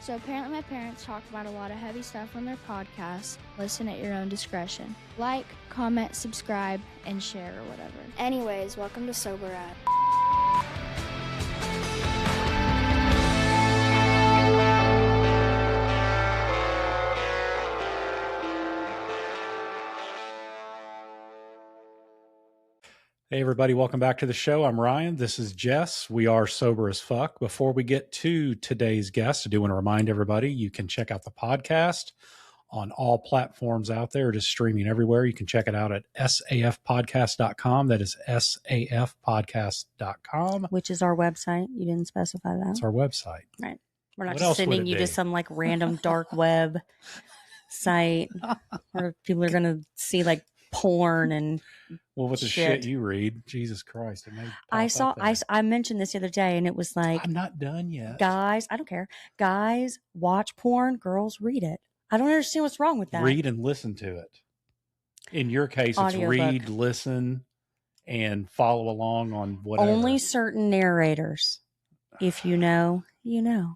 So apparently my parents talk about a lot of heavy stuff on their podcast. Listen at your own discretion. Like, comment, subscribe, and share or whatever. Anyways, welcome to Sober At. Hey everybody, welcome back to the show. I'm Ryan. This is Jess. We are Sober as Fuck. Before we get to today's guest, I do want to remind everybody you can check out the podcast on all platforms out there, just streaming everywhere. You can check it out at safpodcast.com. That is safpodcast.com. Which is our website. You didn't specify that. It's our website. Right. We're not just sending you to some like random dark web site where people are going to see like porn and with the shit you read, Jesus Christ. I mentioned this the other day and it was like, I'm not done yet. Guys, I don't care. Guys watch porn, girls read it. I don't understand what's wrong with that. Read and listen to it. In your case, it's read, listen, and follow along on whatever. Only certain narrators. If you know, you know.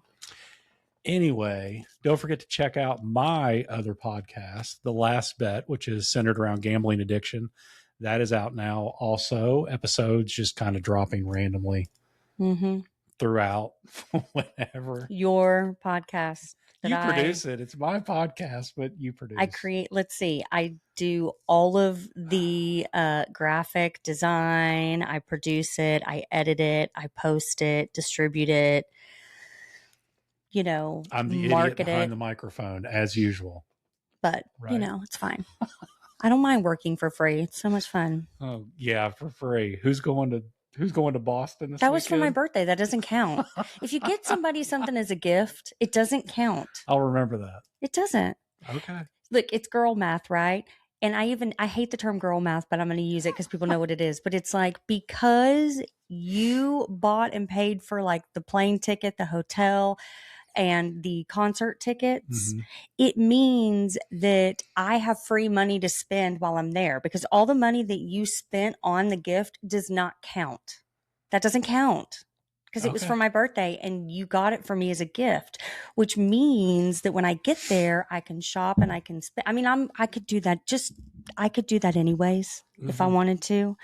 Anyway, don't forget to check out my other podcast, The Last Bet, which is centered around gambling addiction. That is out now. Also, episodes just kind of dropping randomly throughout whenever. Your podcast. You produce it. It's my podcast, but you produce. I do all of the graphic design. I produce it. I edit it. I post it, distribute it. You know, I'm the idiot behind the microphone as usual. But, you know, it's fine. I don't mind working for free. It's so much fun. Oh, yeah, for free. Who's going to Boston this That was weekend? for my birthday. That doesn't count. If you get somebody something as a gift, it doesn't count. I'll remember that. It doesn't. Okay. Look, it's girl math, right? And I hate the term girl math, but I'm going to use it because people know what it is. But it's like, because you bought and paid for like the plane ticket, the hotel, and the concert tickets, it means that I have free money to spend while I'm there, because all the money that you spent on the gift does not count. That doesn't count because it was for my birthday and you got it for me as a gift, which means that when I get there, I can shop and I can spend. I mean, I could do that. I could do that anyways if I wanted to,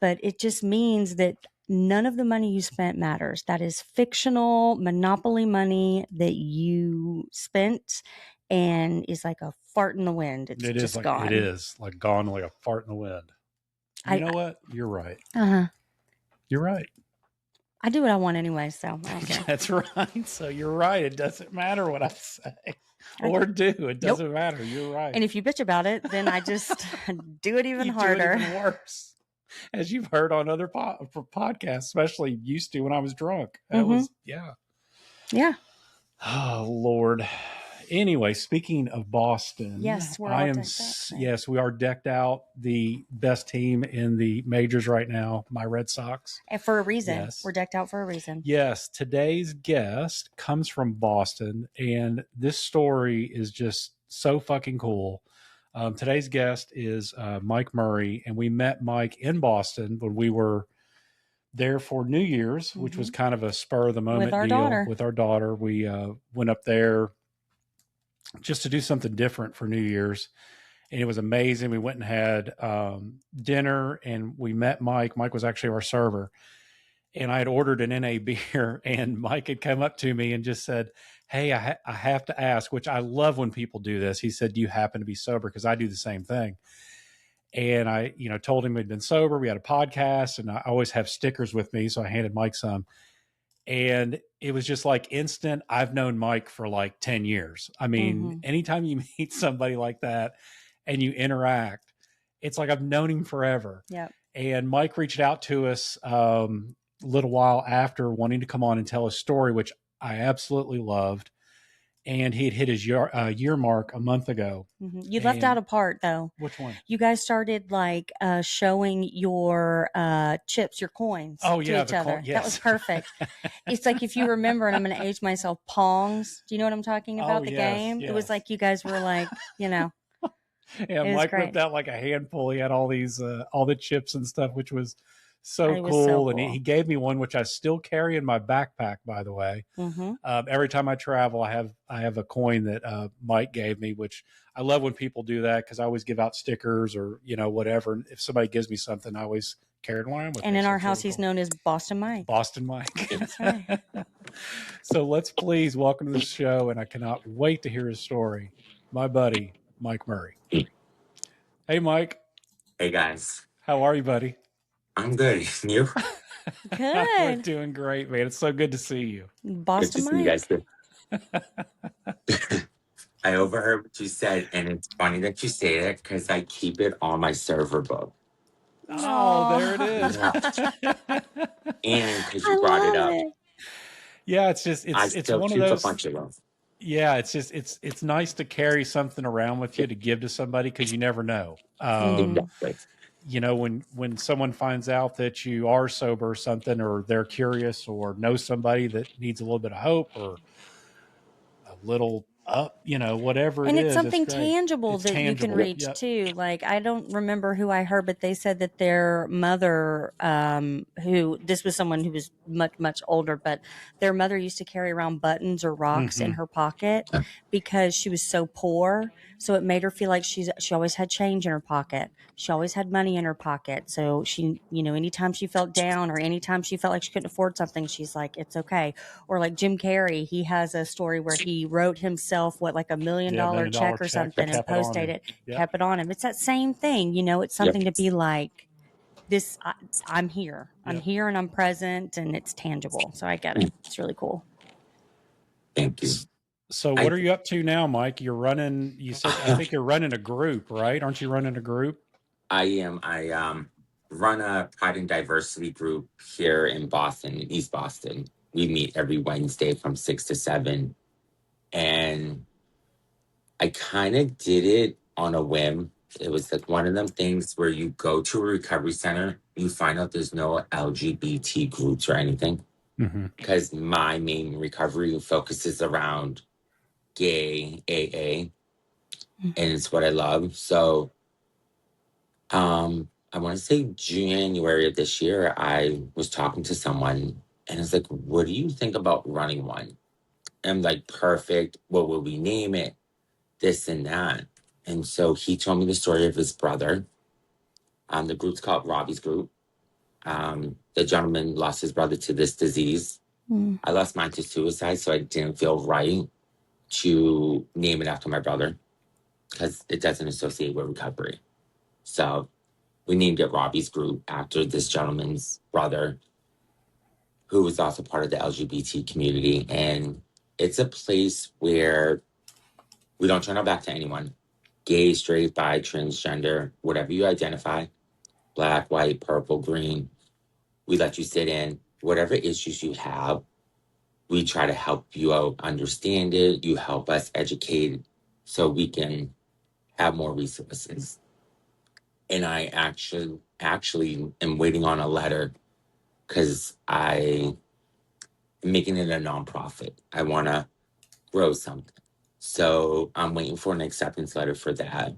but it just means that none of the money you spent matters. That is fictional monopoly money that you spent and is like a fart in the wind. It is like, gone. It is like gone like a fart in the wind. You know what? You're right. You're right. I do what I want anyway, so I don't care. That's right. So you're right. It doesn't matter what I say or do. It doesn't matter. You're right. And if you bitch about it, then I just do it even harder. Do it even worse. As you've heard on other podcasts, especially used to when I was drunk. That was, Yeah. Oh, Lord. Anyway, speaking of Boston. Yes, we're all decked out. Yes, we are decked out. The best team in the majors right now, my Red Sox. And for a reason. Yes. We're decked out for a reason. Yes. Today's guest comes from Boston, and this story is just so fucking cool. Today's guest is Myke Murray, and we met Myke in Boston when we were there for New Year's, which was kind of a spur of the moment deal with our daughter. We went up there just to do something different for New Year's, and it was amazing. We went and had dinner, and we met Myke. Myke was actually our server, and I had ordered an NA beer, and Myke had come up to me and just said, "Hey, I have to ask," which I love when people do this. He said, "Do you happen to be sober?" Because I do the same thing. And I, told him we'd been sober. We had a podcast, and I always have stickers with me. So I handed Myke some. And it was just like instant. I've known Myke for like 10 years. I mean, anytime you meet somebody like that and you interact, it's like I've known him forever. Yeah. And Myke reached out to us a little while after, wanting to come on and tell his story, which I absolutely loved. And he had hit his year mark a month ago. You left out a part, though. Which one? You guys started like showing your chips, your coins to each other. That was perfect. It's like, if you remember, and I'm going to age myself, Pongs. Do you know what I'm talking about? The game? Yes. It was like you guys were like, Yeah, Myke whipped out like a handful. He had all these, all the chips and stuff, which was So It was cool. so And cool. he gave me one, which I still carry in my backpack, by the way. Mm-hmm. Every time I travel, I have a coin that Mike gave me, which I love when people do that because I always give out stickers or whatever. And if somebody gives me something, I always carry it around with And me. in So our it's house, really he's cool. known as Boston Mike. Boston Mike. That's right. So let's please welcome to the show, and I cannot wait to hear his story, my buddy Myke Murray. Hey, Mike. Hey guys, How are you, buddy? I'm good. You? We're Good. doing great, man. It's so good to see you. Good to Boston see you guys Mike. too. I overheard what you said, and it's funny that you say that because I keep it on my server book. Oh, there it is. Yeah. And because I you brought it love up, it. Yeah, it's just I it's still one of keep a those. bunch of them. Yeah, it's just it's nice to carry something around with you to give to somebody because you never know. Exactly. When someone finds out that you are sober or something, or they're curious or know somebody that needs a little bit of hope or a little up, whatever it And it's is, it's something great. tangible It's that you can tangible. reach Yep. too. Like, I don't remember who I heard, but they said that their mother, who this was someone who was much, much older, but their mother used to carry around buttons or rocks in Mhm. her pocket because she was so poor. So it made her feel like she always had change in her pocket. She always had money in her pocket. So she, anytime she felt down or anytime she felt like she couldn't afford something, she's like, it's okay. Or like Jim Carrey, he has a story where he wrote himself like $1 million Yeah, $1 million check or check, something and kept it on posted him. it, Yep. kept it on him. It's that same thing, it's something to be like, this, I'm here. I'm Yep. here and I'm present and it's tangible. So I get it. It's really cool. Thank you. So what are you up to now, Mike? You're running, you said, I think you're running a group, right? Aren't you running a group? I am. I run a Pride and Diversity group here in Boston, in East Boston. We meet every Wednesday from 6 to 7. And I kind of did it on a whim. It was like one of them things where you go to a recovery center, you find out there's no LGBT groups or anything. Because my main recovery focuses around gay AA, and it's what I love. So I want to say January of this year, I was talking to someone and it's like, what do you think about running one? And I'm like, perfect. What will we name it? This and that. And so he told me the story of his brother. The group's called Robbie's Group. The gentleman lost his brother to this disease. I lost mine to suicide, so I didn't feel right to name it after my brother because it doesn't associate with recovery. So we named it Robbie's Group after this gentleman's brother, who was also part of the LGBT community. And it's a place where we don't turn our back to anyone. Gay, straight, bi, transgender, whatever you identify, black, white, purple, green, we let you sit in. Whatever issues you have, we try to help you out, understand it. You help us educate so we can have more resources. And I actually am waiting on a letter because I'm making it a nonprofit. I want to grow something. So I'm waiting for an acceptance letter for that.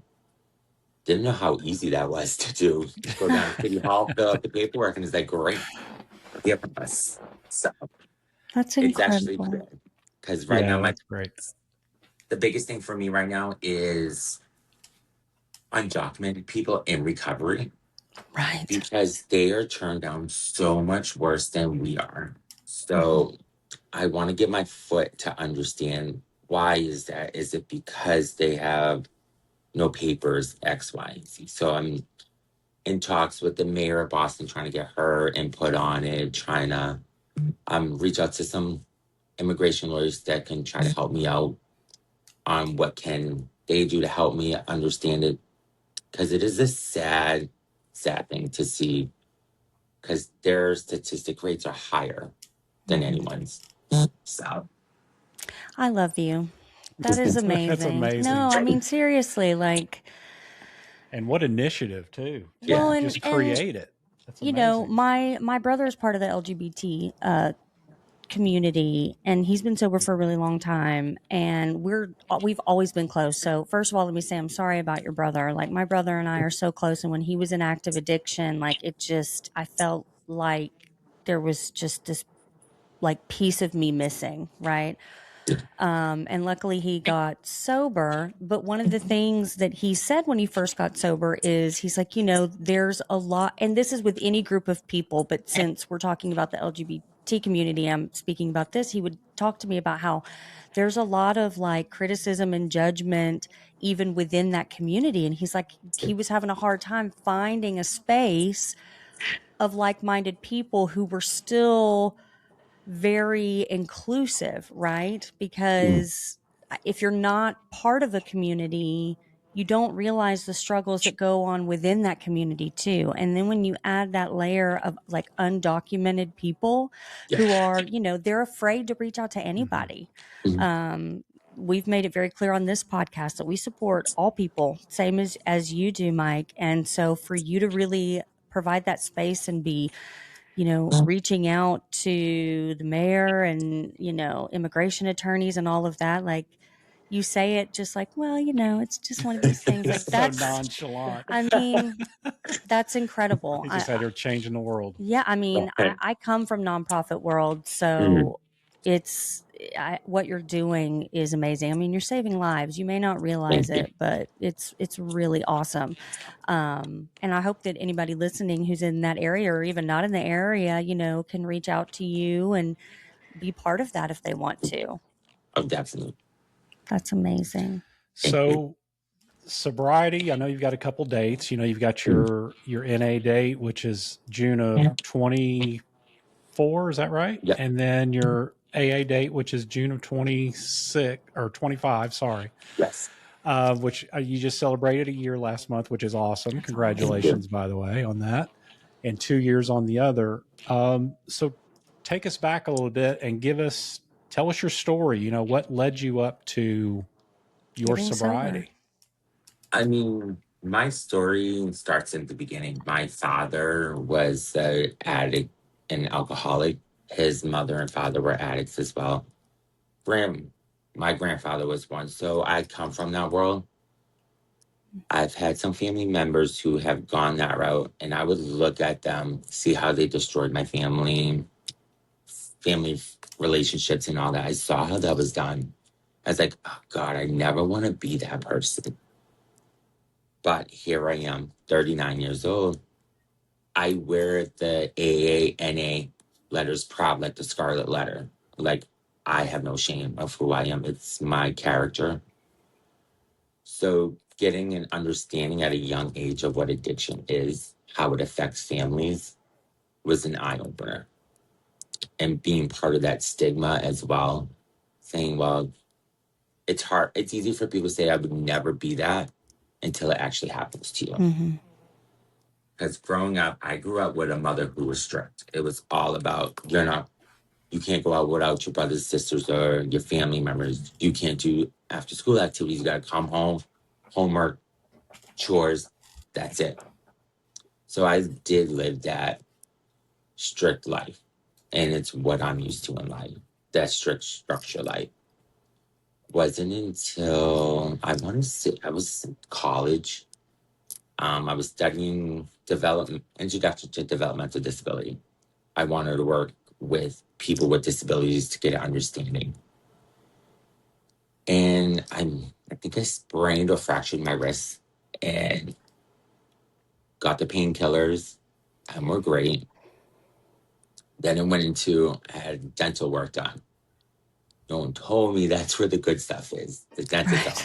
Didn't know how easy that was to do. Go down to City Hall, fill out the paperwork, and it's like, great, give us. So That's it's actually incredible. good. Because right now, that's great. the biggest thing for me right now is undocumented people in recovery. Right. Because they are turned down so much worse than we are. So I want to get my foot to understand why is that? Is it because they have no papers, X, Y, and Z? So I'm in talks with the mayor of Boston, trying to get her input on it, trying to reach out to some immigration lawyers that can try to help me out on what can they do to help me understand it. Because it is a sad, sad thing to see, because their statistic rates are higher than anyone's. So I love you. That is amazing. That's amazing. No, I mean, seriously, like, And what initiative too. Yeah. well, Just create it. That's amazing. my brother is part of the LGBT community, and he's been sober for a really long time, and we've always been close. So first of all, let me say I'm sorry about your brother. Like, my brother and I are so close, and when he was in active addiction, like, I felt like there was just this like piece of me missing, right? And luckily he got sober. But one of the things that he said when he first got sober is he's like, there's a lot, and this is with any group of people, but since we're talking about the LGBT community, I'm speaking about this. He would talk to me about how there's a lot of like criticism and judgment even within that community. And he's like, he was having a hard time finding a space of like-minded people who were still very inclusive, right? Because if you're not part of a community, you don't realize the struggles that go on within that community too. And then when you add that layer of like undocumented people who are, they're afraid to reach out to anybody. We've made it very clear on this podcast that we support all people, same as you do, Myke. And so for you to really provide that space and be reaching out to the mayor and, immigration attorneys and all of that, like you say it just like, well, it's just one of these things. Like that's so nonchalant. I mean, that's incredible. He just said they're changing the world. Yeah. I mean, I come from nonprofit world, so what you're doing is amazing. I mean, you're saving lives. You may not realize it, but it's really awesome. And I hope that anybody listening who's in that area or even not in the area, can reach out to you and be part of that if they want to. Oh, definitely. That's amazing. So sobriety, I know you've got a couple dates. You've got your NA date, which is June of 24. Is that right? Yeah. And then your AA date, which is June of 26 or 25. Sorry. Yes. Which you just celebrated a year last month, which is awesome. That's Congratulations, by the way, on that. And 2 years on the other. So take us back a little bit and tell us your story. What led you up to your sobriety? I mean, my story starts in the beginning. My father was an addict and alcoholic. His mother and father were addicts as well. My grandfather was one. So I come from that world. I've had some family members who have gone that route, and I would look at them, see how they destroyed my family relationships and all that. I saw how that was done. I was like, oh God, I never want to be that person. But here I am, 39 years old. I wear the AANA letters proud like the Scarlet Letter. Like, I have no shame of who I am. It's my character. So getting an understanding at a young age of what addiction is, how it affects families, was an eye-opener. And being part of that stigma as well, saying, well, it's hard. It's easy for people to say, I would never be that until it actually happens to you. Because growing up, I grew up with a mother who was strict. It was all about, you can't go out without your brothers, sisters, or your family members. You can't do after school activities. You got to come home, homework, chores. That's it. So I did live that strict life. And it's what I'm used to in life, that strict structure life. Wasn't until I was in college. I was studying introduction to developmental disability. I wanted to work with people with disabilities to get an understanding. And I think I sprained or fractured my wrist and got the painkillers, and were great. Then I had dental work done. No one told me that's where the good stuff is, the dentist.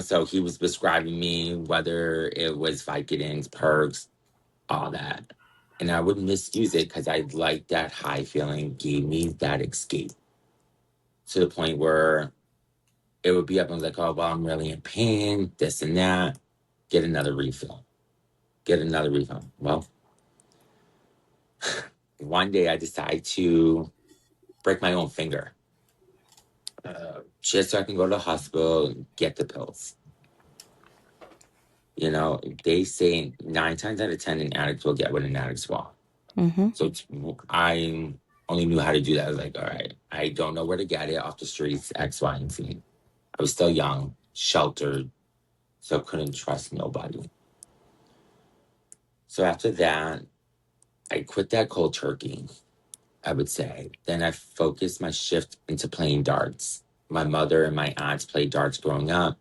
So he was prescribing me, whether it was Vicodins, perks, all that. And I would misuse it because I liked that high feeling, gave me that escape. To the point where it would be up and I was like, oh, well, I'm really in pain, this and that. Get another refill. Well, one day I decided to break my own finger. Just so I can go to the hospital, get the pills. They say 9 times out of 10 an addict will get what an addict's want. So I only knew how to do that. I was like, all right, I don't know where to get it off the streets, X, Y, and Z. I was still young, sheltered, so couldn't trust nobody. So after that, I quit that cold turkey, I would say. Then I focused my shift into playing darts. My mother and my aunts played darts growing up.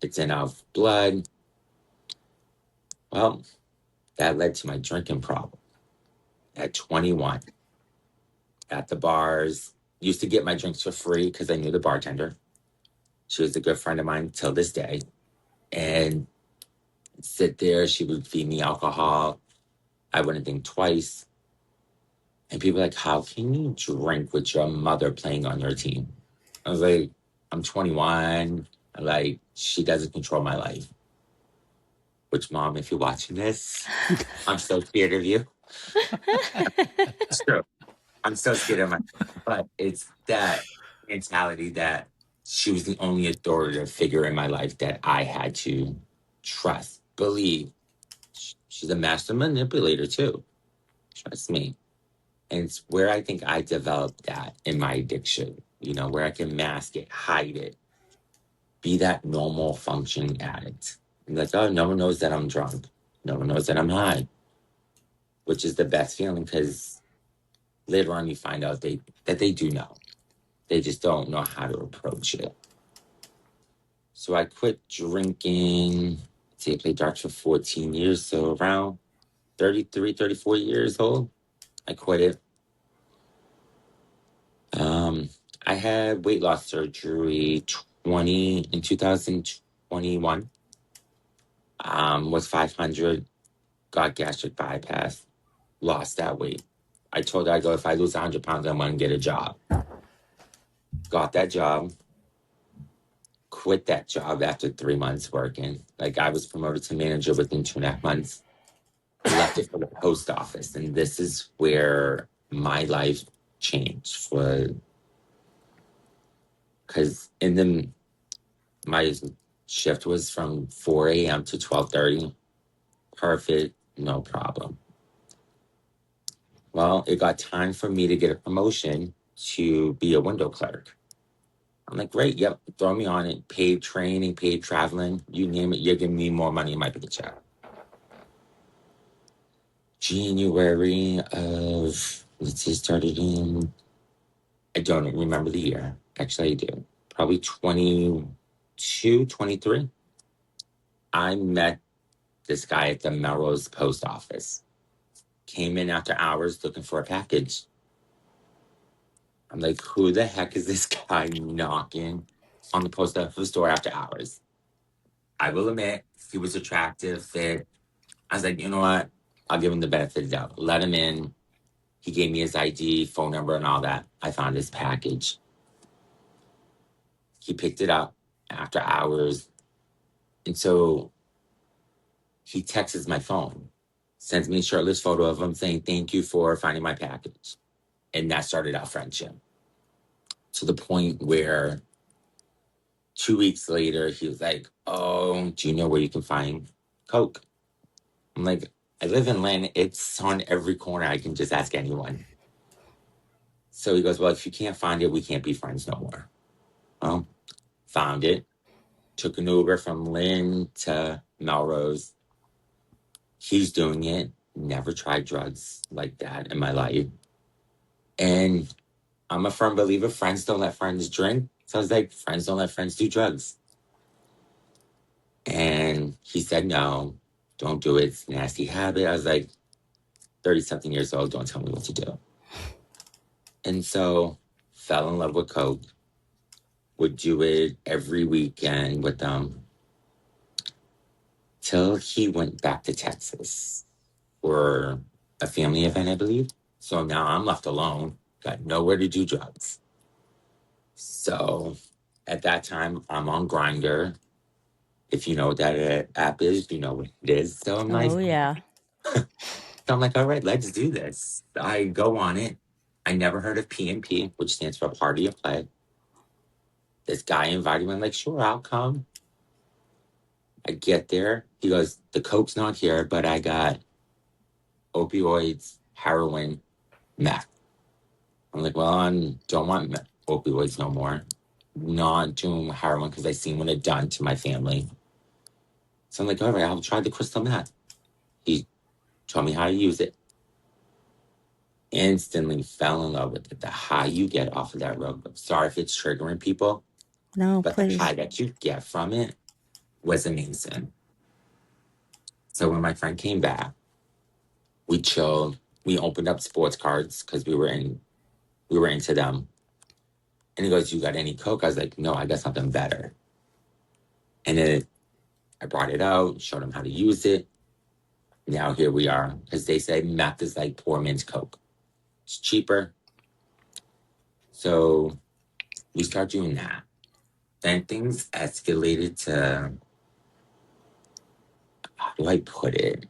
It's in our blood. Well, that led to my drinking problem. At 21, at the bars, used to get my drinks for free because I knew the bartender. She was a good friend of mine till this day. And sit there, she would feed me alcohol. I wouldn't think twice. And people were like, how can you drink with your mother playing on your team? I was like, I'm 21. Like, she doesn't control my life. Which, Mom, if you're watching this, I'm so scared of you. It's true. I'm so scared of my, but it's that mentality that she was the only authoritative figure in my life that I had to trust, believe. She's a master manipulator too. Trust me. And it's where I think I developed that in my addiction, you know, where I can mask it, hide it, be that normal functioning addict. And like, oh, no one knows that I'm drunk. No one knows that I'm high, which is the best feeling because later on you find out that they do know. They just don't know how to approach it. So I quit drinking. I played darts for 14 years, so around 33, 34 years old, I quit it. I had weight loss surgery in 2021. Was 500, got gastric bypass, lost that weight. I told her, I go, if I lose 100 pounds, I'm going to get a job. Got that job. Quit that job after 3 months working. Like, I was promoted to manager within 2.5 months. Left it for the post office. And this is where my life changed because my shift was from 4 a.m. to 12:30. Perfect, no problem. Well, it got time for me to get a promotion to be a window clerk. I'm like, great, yep, throw me on it. Paid training, paid traveling, you name it, you're giving me more money in my paycheck. January of, let's see, started in, I don't remember the year. Actually, I do. Probably 22, 23. I met this guy at the Melrose post office. Came in after hours looking for a package. I'm like, who the heck is this guy knocking on the post office door after hours? I will admit, he was attractive, fit. I was like, you know what? I'll give him the benefit of the doubt. Let him in. He gave me his ID, phone number, and all that. I found his package. He picked it up after hours. And so he texts my phone, sends me a shirtless photo of him saying, thank you for finding my package. And that started our friendship. To the point where 2 weeks later, he was like, oh, do you know where you can find Coke? I'm like, I live in Lynn. It's on every corner. I can just ask anyone. So he goes, well, if you can't find it, we can't be friends no more. Well, found it. Took an Uber from Lynn to Melrose. He's doing it. Never tried drugs like that in my life. And I'm a firm believer, friends don't let friends drink. So I was like, friends don't let friends do drugs. And he said, no, don't do it. It's a nasty habit. I was like, 30-something years old, don't tell me what to do. And so fell in love with Coke. Would do it every weekend with them. Till he went back to Texas for a family event, I believe. So now I'm left alone, got nowhere to do drugs. So at that time, I'm on Grindr. If you know what that app is, you know what it is. So I'm like, Oh, yeah. so I'm like, all right, let's do this. I go on it. I never heard of PMP, which stands for Party of Play. This guy invited me. I'm like, sure, I'll come. I get there. He goes, the Coke's not here, but I got opioids, heroin, meth. I'm like, well, I don't want opioids no more. Not doing heroin because I seen what it done to my family. So I'm like, all right, I'll try the crystal meth. He told me how to use it. instantly fell in love with it. The high you get off of that road. Sorry if it's triggering people, No, but the please. high that you get from it was amazing. So when my friend came back, we chilled. We opened up sports cards because we were into them. And he goes, "You got any coke?" I was like, "No, I got something better." And then I brought it out, showed him how to use it. Now here we are, because they say meth is like poor man's coke. It's cheaper. So we start doing that. Then things escalated to, how do I put it?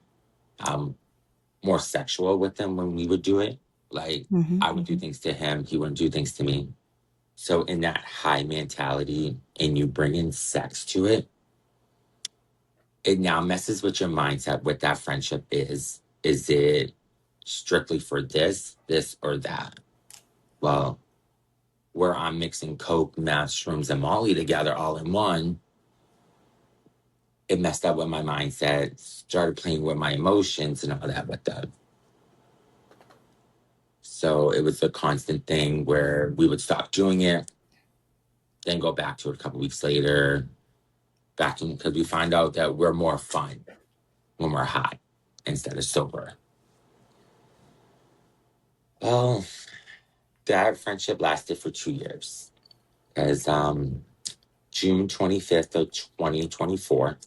More sexual with him when we would do it. Like, I would do things to him, he wouldn't do things to me. So in that high mentality, and you bring in sex to it, it now messes with your mindset what that friendship is. Is it strictly for this, or that? Well, where I'm mixing coke, meth, shrooms, and Molly together all in one, it messed up with my mindset, started playing with my emotions and all that with that. So it was a constant thing where we would stop doing it, then go back to it a couple weeks later, back in, because we find out that we're more fun when we're high instead of sober. Well, that friendship lasted for 2 years. Because June 25th of 2024,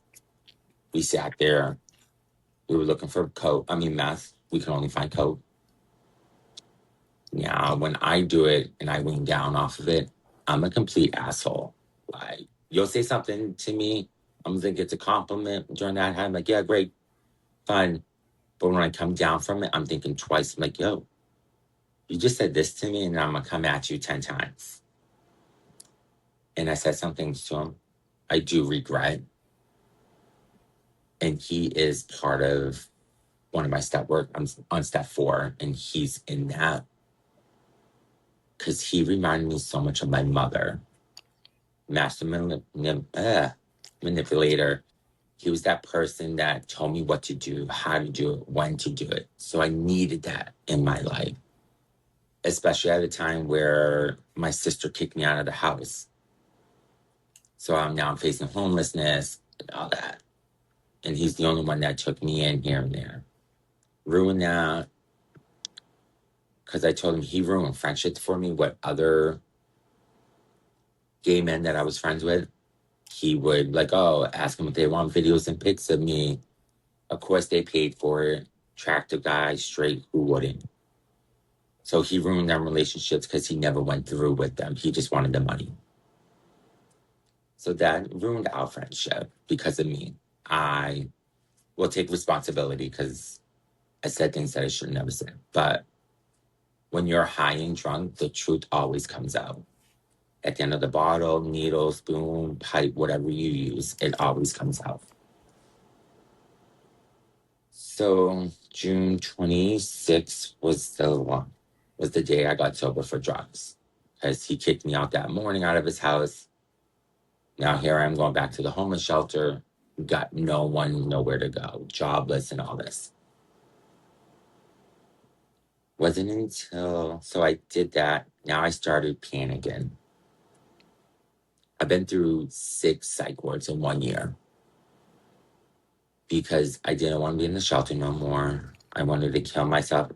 we sat there. We were looking for meth. We could only find coke. Yeah, when I do it and I wing down off of it, I'm a complete asshole. Like, you'll say something to me, I'm gonna think it's a compliment during that time. I'm like, yeah, great, fun. But when I come down from it, I'm thinking twice. I'm like, yo, you just said this to me, and I'm gonna come at you 10 times. And I said some things to him I do regret. And he is part of one of my step work. I'm on step 4, and he's in that. Because he reminded me so much of my mother. Master manipulator. He was that person that told me what to do, how to do it, when to do it. So I needed that in my life, especially at a time where my sister kicked me out of the house. So I'm facing homelessness and all that. And he's the only one that took me in here and there. Ruined that, because I told him he ruined friendships for me with other gay men that I was friends with. He would ask them if they want videos and pics of me. Of course, they paid for it. Tracked a guy straight who wouldn't. So he ruined their relationships because he never went through with them. He just wanted the money. So that ruined our friendship because of me. I will take responsibility because I said things that I should never say. But when you're high and drunk, the truth always comes out. At the end of the bottle, needle, spoon, pipe, whatever you use, it always comes out. So June 26th was the day I got sober for drugs, because he kicked me out that morning out of his house. Now here I am going back to the homeless shelter, got nowhere to go, jobless and all this. Wasn't until, so I did that. Now I started panicking. I've been through 6 psych wards in 1 year because I didn't want to be in the shelter no more. I wanted to kill myself.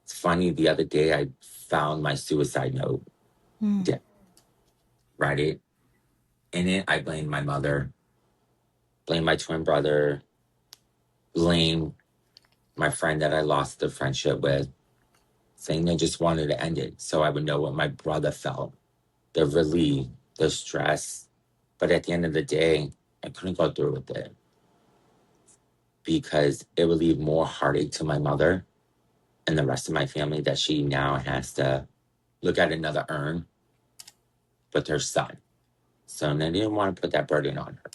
It's funny, the other day I found my suicide note. Yeah. Right? In it, I blamed my mother, blamed my twin brother, blamed my friend that I lost the friendship with, saying I just wanted to end it so I would know what my brother felt, the relief, the stress. But at the end of the day, I couldn't go through with it because it would leave more heartache to my mother and the rest of my family that she now has to look at another urn with her son. So I didn't want to put that burden on her.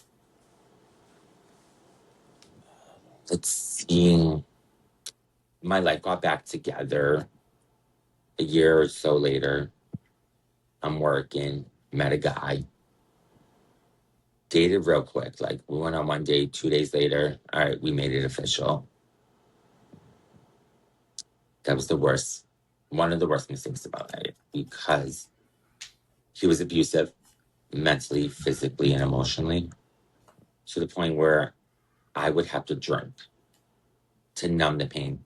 Let's see. My life got back together a year or so later. I'm working, met a guy, dated real quick. Like, we went on one date, 2 days later, all right, we made it official. That was the worst, one of the worst mistakes about it, because he was abusive mentally, physically, and emotionally, to the point where I would have to drink to numb the pain.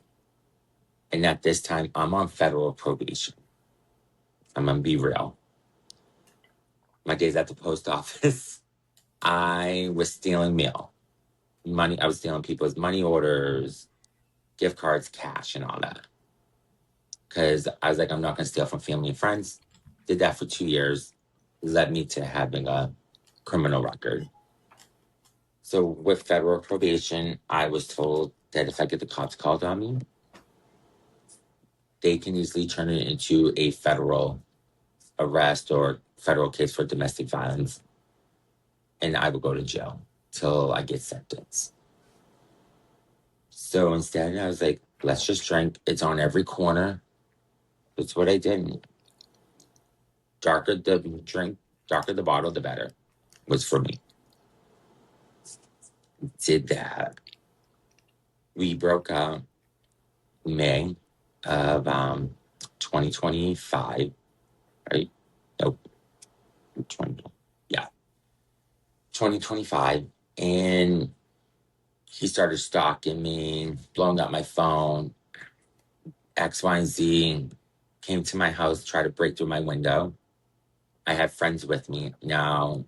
And at this time, I'm on federal probation. I'm gonna be real. My days at the post office, I was stealing money. I was stealing people's money orders, gift cards, cash, and all that. Because I was like, I'm not gonna steal from family and friends. Did that for 2 years, led me to having a criminal record. So with federal probation, I was told that if I get the cops called on me, they can easily turn it into a federal arrest or federal case for domestic violence, and I would go to jail till I get sentenced. So instead, I was like, let's just drink. It's on every corner. That's what I did. Darker the drink, darker the bottle, the better, was for me. Did that. We broke up May of 2025, right? Nope. 2025. And he started stalking me, blowing up my phone, X, Y, and Z, came to my house, tried to break through my window. I had friends with me. Now,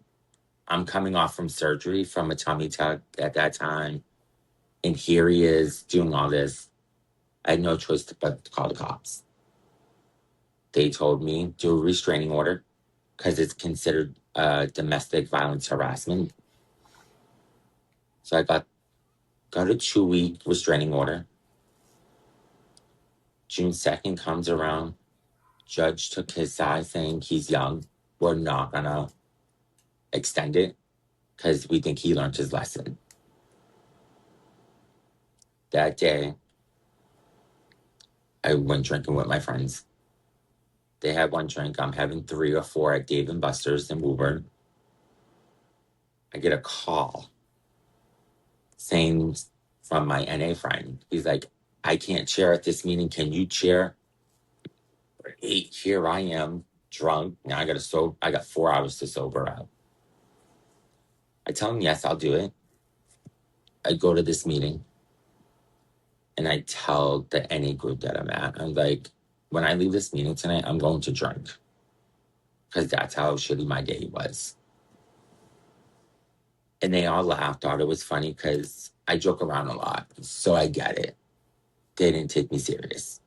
I'm coming off from surgery from a tummy tuck at that time. And here he is doing all this. I had no choice but to call the cops. They told me do a restraining order because it's considered domestic violence harassment. So I got a 2-week restraining order. June 2nd comes around. Judge took his side saying he's young. We're not going to extend it because we think he learned his lesson. That day, I went drinking with my friends. They had 1 drink. I'm having 3 or 4 at Dave & Buster's in Woburn. I get a call saying from my NA friend, he's like, I can't chair at this meeting. Can you chair? Here I am, drunk. Now I got 4 hours to sober up. I tell him, yes, I'll do it. I go to this meeting and I tell the NA group that I'm at, I'm like, when I leave this meeting tonight, I'm going to drink. Because that's how shitty my day was. And they all laughed, thought it was funny because I joke around a lot. So I get it. They didn't take me serious.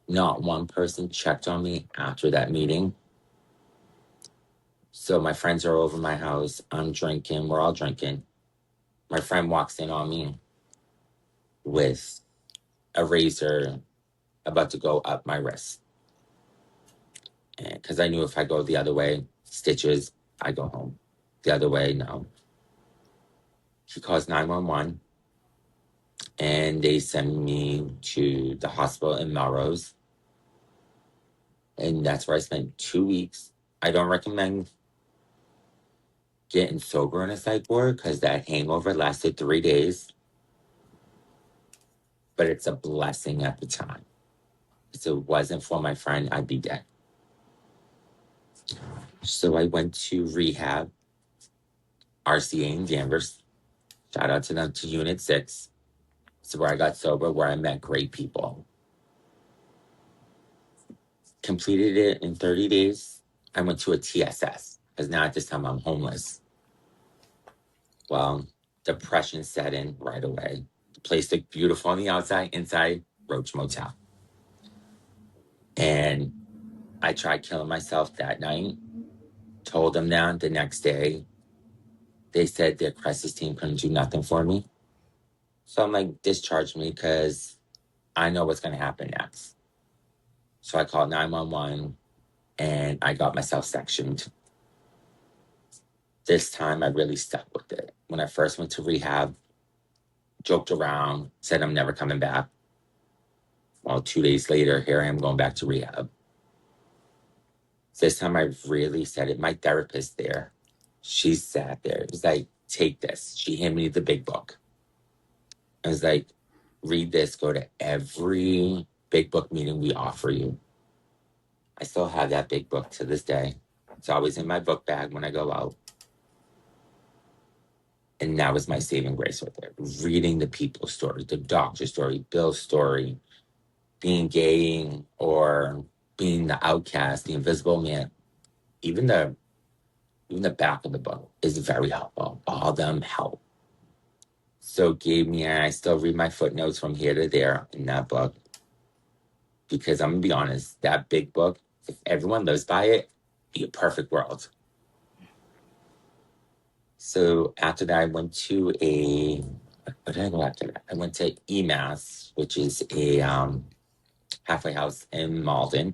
Not one person checked on me after that meeting. So my friends are over my house. I'm drinking. We're all drinking. My friend walks in on me with a razor about to go up my wrist. Because I knew if I go the other way, stitches, I go home. The other way, no. He calls 911 and they send me to the hospital in Melrose. And that's where I spent 2 weeks. I don't recommend getting sober in a psych ward because that hangover lasted 3 days. But it's a blessing at the time. If it wasn't for my friend, I'd be dead. So I went to rehab, RCA in Danvers. Shout out to them, to Unit 6. So where I got sober, where I met great people. Completed it in 30 days. I went to a TSS because now at this time I'm homeless. Well, depression set in right away. The place looked beautiful on the outside, inside, Roach Motel. And I tried killing myself that night. Told them that the next day. They said their crisis team couldn't do nothing for me. So I'm like, discharge me because I know what's going to happen next. So I called 911 and I got myself sectioned. This time I really stuck with it. When I first went to rehab, joked around, said I'm never coming back. Well, 2 days later, here I am going back to rehab. This time I really said it. My therapist there, she sat there. It was like, take this. She handed me the big book. I was like, read this, go to every big book meeting we offer you. I still have that big book to this day. It's always in my book bag when I go out. And that was my saving grace right there. Reading the people's stories, the doctor's story, Bill's story, being gay or being the outcast, the invisible man. Even the back of the book is very helpful. All of them help. So it gave me, and I still read my footnotes from here to there in that book. Because I'm gonna be honest, that big book, if everyone lives by it, be a perfect world. So after that, I went to what did I go after that? I went to EMAS, which is a halfway house in Malden.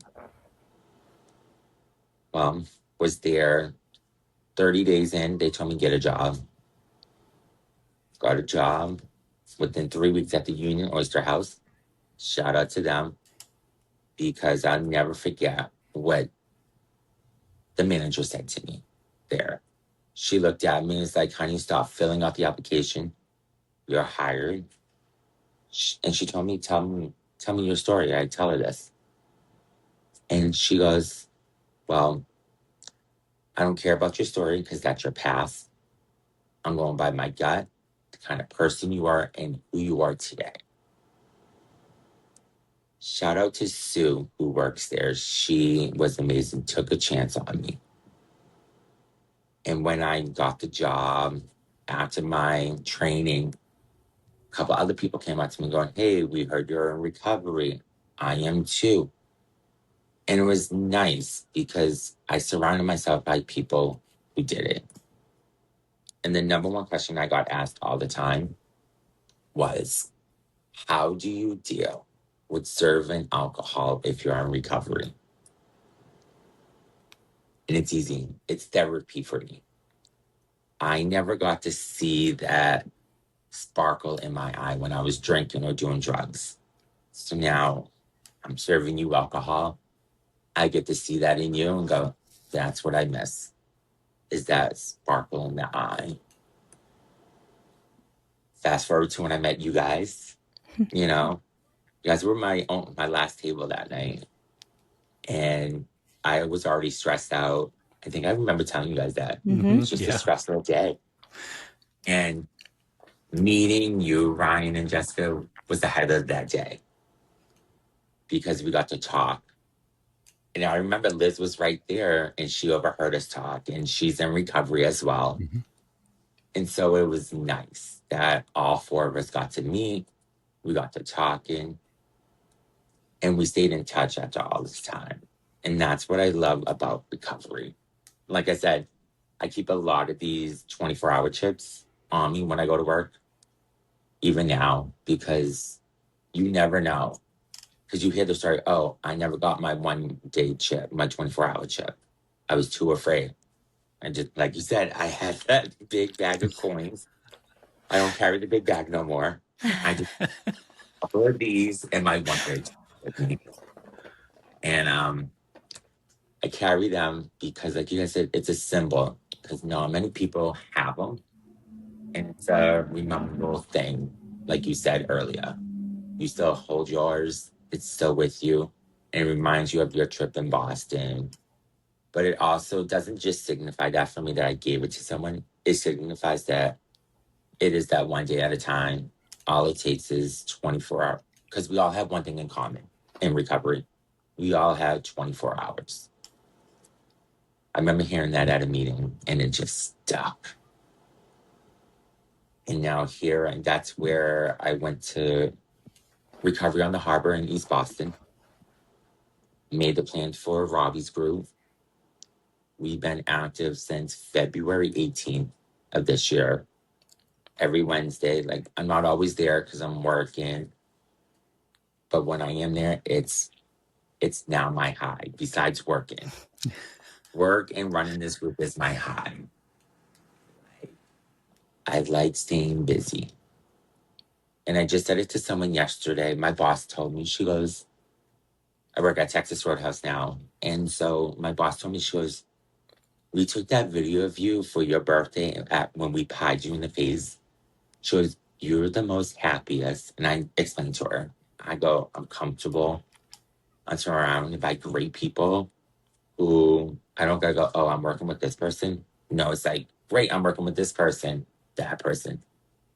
Was there 30 days in, they told me get a job. Got a job within 3 weeks at the Union Oyster House. Shout out to them, because I'll never forget what the manager said to me there. She looked at me and was like, honey, stop filling out the application. You're hired. And she told me, tell me your story. I tell her this. And she goes, well, I don't care about your story because that's your past. I'm going by my gut, the kind of person you are and who you are today. Shout out to Sue, who works there. She was amazing, took a chance on me. And when I got the job, after my training, a couple other people came up to me going, hey, we heard you're in recovery. I am too. And it was nice because I surrounded myself by people who did it. And the number one question I got asked all the time was, how do you deal with serving alcohol if you're in recovery? And it's easy. It's therapy for me. I never got to see that sparkle in my eye when I was drinking or doing drugs. So now I'm serving you alcohol. I get to see that in you and go, that's what I miss, is that sparkle in the eye. Fast forward to when I met you guys. You guys were my last table that night. And I was already stressed out. I think I remember telling you guys that. Mm-hmm. It's just a stressful day. And meeting you, Ryan and Jessica, was the highlight of that day. Because we got to talk. And I remember Liz was right there and she overheard us talk. And she's in recovery as well. Mm-hmm. And so it was nice that all four of us got to meet. We got to talking. And we stayed in touch after all this time. And that's what I love about recovery. Like I said, I keep a lot of these 24-hour chips on me when I go to work, even now, because you never know. Because you hear the story, oh, I never got my 1-day chip, my 24-hour chip. I was too afraid. And just like you said, I had that big bag of coins. I don't carry the big bag no more. I just a couple of these and my 1-day with me. And I carry them because, like you guys said, it's a symbol. Because not many people have them. And it's a memorable thing, like you said earlier. You still hold yours. It's still with you. And it reminds you of your trip in Boston. But it also doesn't just signify that for me that I gave it to someone. It signifies that it is that 1 day at a time. All it takes is 24 hours. Because we all have one thing in common in recovery. We all have 24 hours. I remember hearing that at a meeting and it just stuck. And now here, and that's where I went to Recovery on the Harbor in East Boston. Made the plan for Robbie's Groove. We've been active since February 18th of this year. Every Wednesday, like I'm not always there because I'm working. But when I am there, it's now my high, besides working. Work and running this group is my high. I like staying busy. And I just said it to someone yesterday. My boss told me, she goes, I work at Texas Roadhouse now. And so my boss told me, she goes, we took that video of you for your birthday when we pied you in the face. She goes, you're the most happiest. And I explained to her, I go, I'm comfortable. I'm surrounded by great people who I don't gotta go, oh, I'm working with this person. No, it's like, great, I'm working with this person, that person.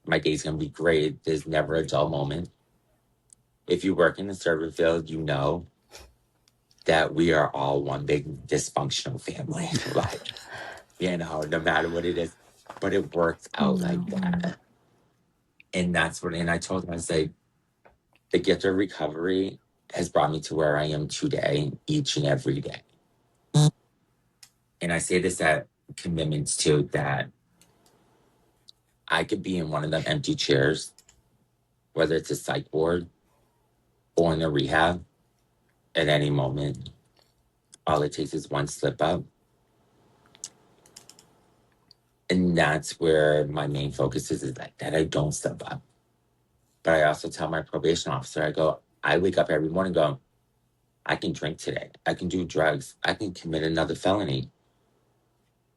My day's gonna be great. There's never a dull moment. If you work in the service field, you know that we are all one big dysfunctional family. Like, no matter what it is, but it works out like that. And that's what, and I told him, I was like, the gift of recovery has brought me to where I am today, each and every day. And I say this at commitments too, that I could be in one of them empty chairs, whether it's a psych ward or in a rehab at any moment. All it takes is one slip up. And that's where my main focus is like that I don't slip up. But I also tell my probation officer, I wake up every morning and go, I can drink today. I can do drugs. I can commit another felony.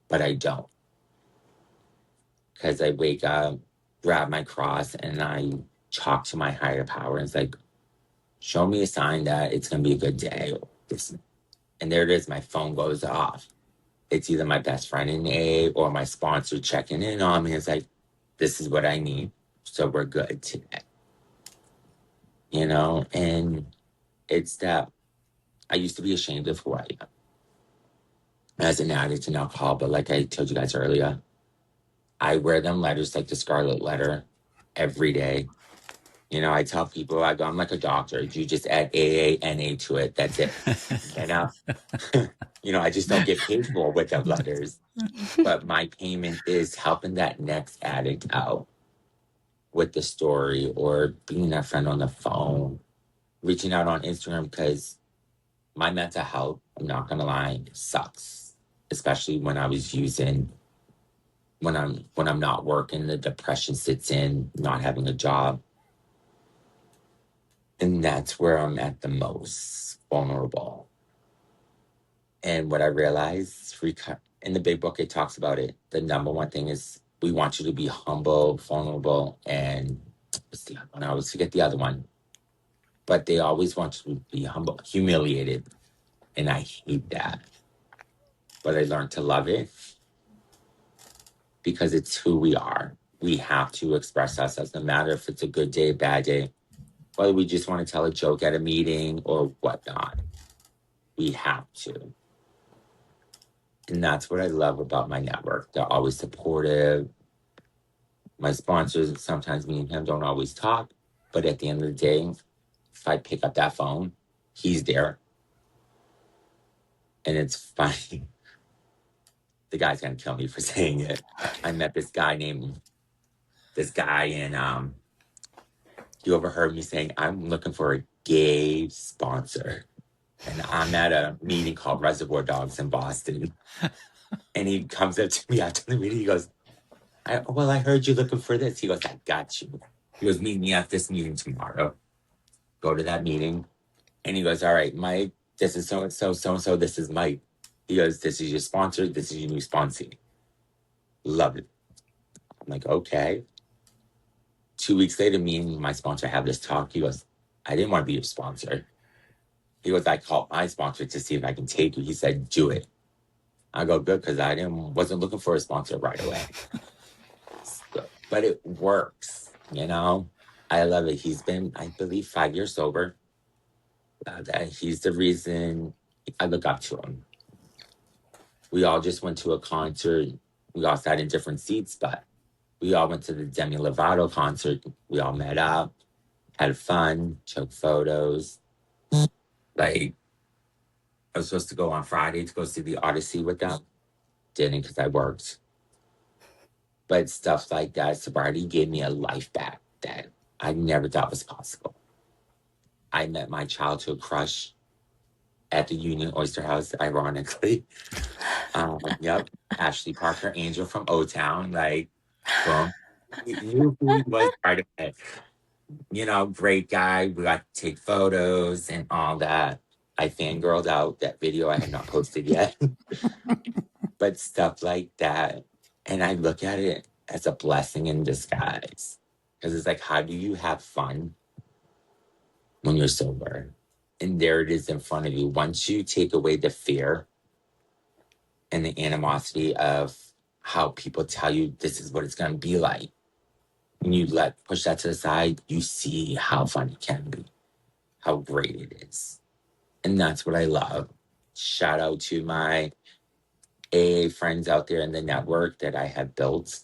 But I don't. Because I wake up, grab my cross, and I talk to my higher power. And it's like, show me a sign that it's going to be a good day. And there it is. My phone goes off. It's either my best friend in A or my sponsor checking in on me. It's like, this is what I need. So we're good today. And it's that I used to be ashamed of who I am as an addict and alcohol. But like I told you guys earlier, I wear them letters like the scarlet letter every day. I tell people, I'm like a doctor. You just add AANA to it. That's it. I just don't get paid more with the letters. But my payment is helping that next addict out with the story or being that friend on the phone, reaching out on Instagram, because my mental health, I'm not going to lie, sucks. Especially when I was using, when I'm not working, the depression sits in, not having a job. And that's where I'm at the most vulnerable. And what I realized, in the big book, it talks about it. The number one thing is we want you to be humble, vulnerable, and what's the other one? I always forget the other one. But they always want you to be humble, humiliated. And I hate that. But I learned to love it because it's who we are. We have to express ourselves, no matter if it's a good day, bad day, whether we just want to tell a joke at a meeting or whatnot. We have to. And that's what I love about my network. They're always supportive. My sponsors, sometimes me and him don't always talk, but at the end of the day, if I pick up that phone, he's there. And it's funny. The guy's gonna kill me for saying it. I met this guy and you overheard me saying, I'm looking for a gay sponsor. And I'm at a meeting called Reservoir Dogs in Boston. And he comes up to me after the meeting. He goes, I heard you looking for this. He goes, I got you. He goes, meet me at this meeting tomorrow. Go to that meeting. And he goes, all right, Mike, this is so-and-so, so-and-so, this is Mike. He goes, this is your sponsor. This is your new sponsee. Love it. I'm like, okay. 2 weeks later, me and my sponsor have this talk. He goes, I didn't want to be your sponsor. He goes, I called my sponsor to see if I can take you. He said, do it. I go, good, because I wasn't looking for a sponsor right away. But it works, I love it. He's been, I believe, 5 years sober. He's the reason I look up to him. We all just went to a concert. We all sat in different seats, but we all went to the Demi Lovato concert. We all met up, had fun, took photos. Like, I was supposed to go on Friday to go see the Odyssey with them. Didn't, because I worked. But stuff like that, sobriety gave me a life back that I never thought was possible. I met my childhood crush at the Union Oyster House, ironically. Yep, Ashley Parker Angel from O-Town. Like, boom. He knew who he was right away. Great guy. We got to take photos and all that. I fangirled out that video I had not posted yet. But stuff like that. And I look at it as a blessing in disguise. Because it's like, how do you have fun when you're sober? And there it is in front of you. Once you take away the fear and the animosity of how people tell you this is what it's going to be like, and you push that to the side, you see how fun it can be, how great it is. And that's what I love. Shout out to my AA friends out there in the network that I have built.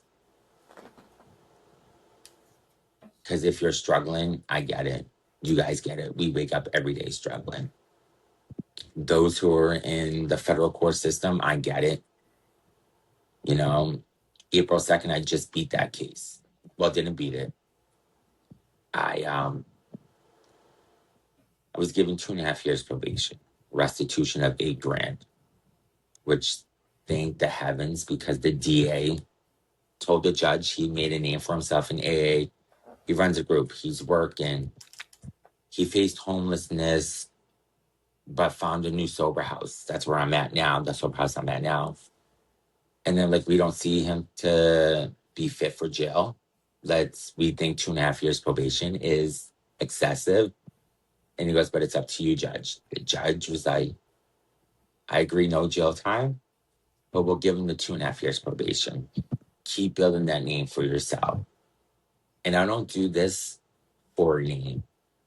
Because if you're struggling, I get it. You guys get it. We wake up every day struggling. Those who are in the federal court system, I get it. You know, April 2nd, I just beat that case. Well, didn't beat it. I was given 2.5 years probation, restitution of $8,000, which thank the heavens, because the DA told the judge he made a name for himself in AA. He runs a group. He's working. He faced homelessness, but found a new sober house. That's where I'm at now. The sober house I'm at now. And then, like, we don't see him to be fit for jail. We think 2.5 years probation is excessive. And he goes, but it's up to you, judge. The judge was like, I agree, no jail time, but we'll give him the 2.5 years probation. Keep building that name for yourself. And I don't do this for a name.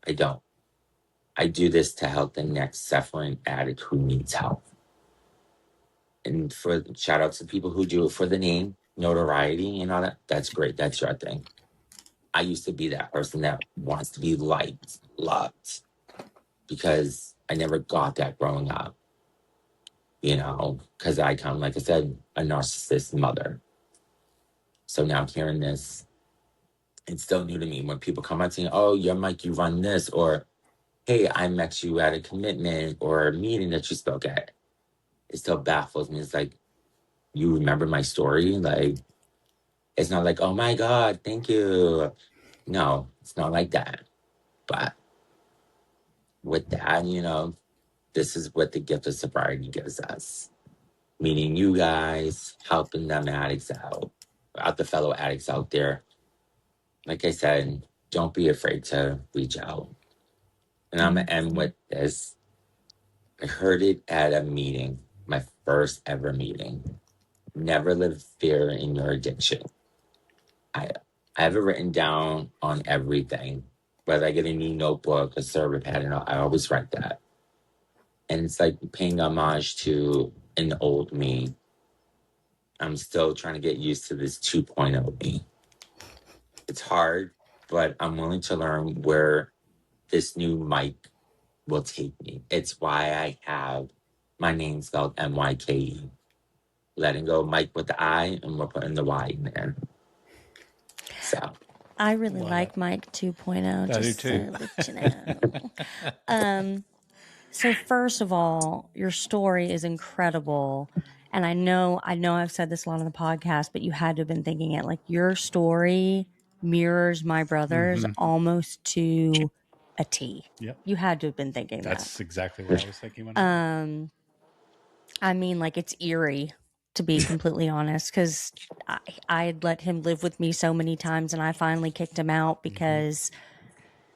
I don't. I do this to help the next suffering addict who needs help. And for shout out to people who do it for the name, notoriety, and all that. That's great. That's your thing. I used to be that person that wants to be liked, loved, because I never got that growing up. You know, because I come, like I said, a narcissist mother. So now hearing this, it's still new to me. When people come out saying, oh, you're Myke, you run this, or hey, I met you at a commitment or a meeting that you spoke at. It still baffles me. It's like, you remember my story? Like, it's not like, oh my God, thank you. No, it's not like that. But with that, you know, this is what the gift of sobriety gives us. Meeting you guys, helping them addicts out the fellow addicts out there. Like I said, don't be afraid to reach out. And I'm going to end with this. I heard it at a meeting, my first ever meeting. Never live fear in your addiction. I have it written down on everything. Whether I get a new notebook, a server pad, and I always write that. And it's like paying homage to an old me. I'm still trying to get used to this 2.0 me. It's hard, but I'm willing to learn where this new Myke will take me. It's why I have my name spelled MYKE. Letting go Myke with the I, and we're putting the Y in there. So I really like Myke 2.0. I do too. So first of all, your story is incredible. And I know I've said this a lot on the podcast, but you had to have been thinking it. Like, your story mirrors my brother's almost to a T. Yep. You had to have been thinking That's exactly what I was thinking. When I mean, like, it's eerie, to be completely honest, because I had let him live with me so many times, and I finally kicked him out because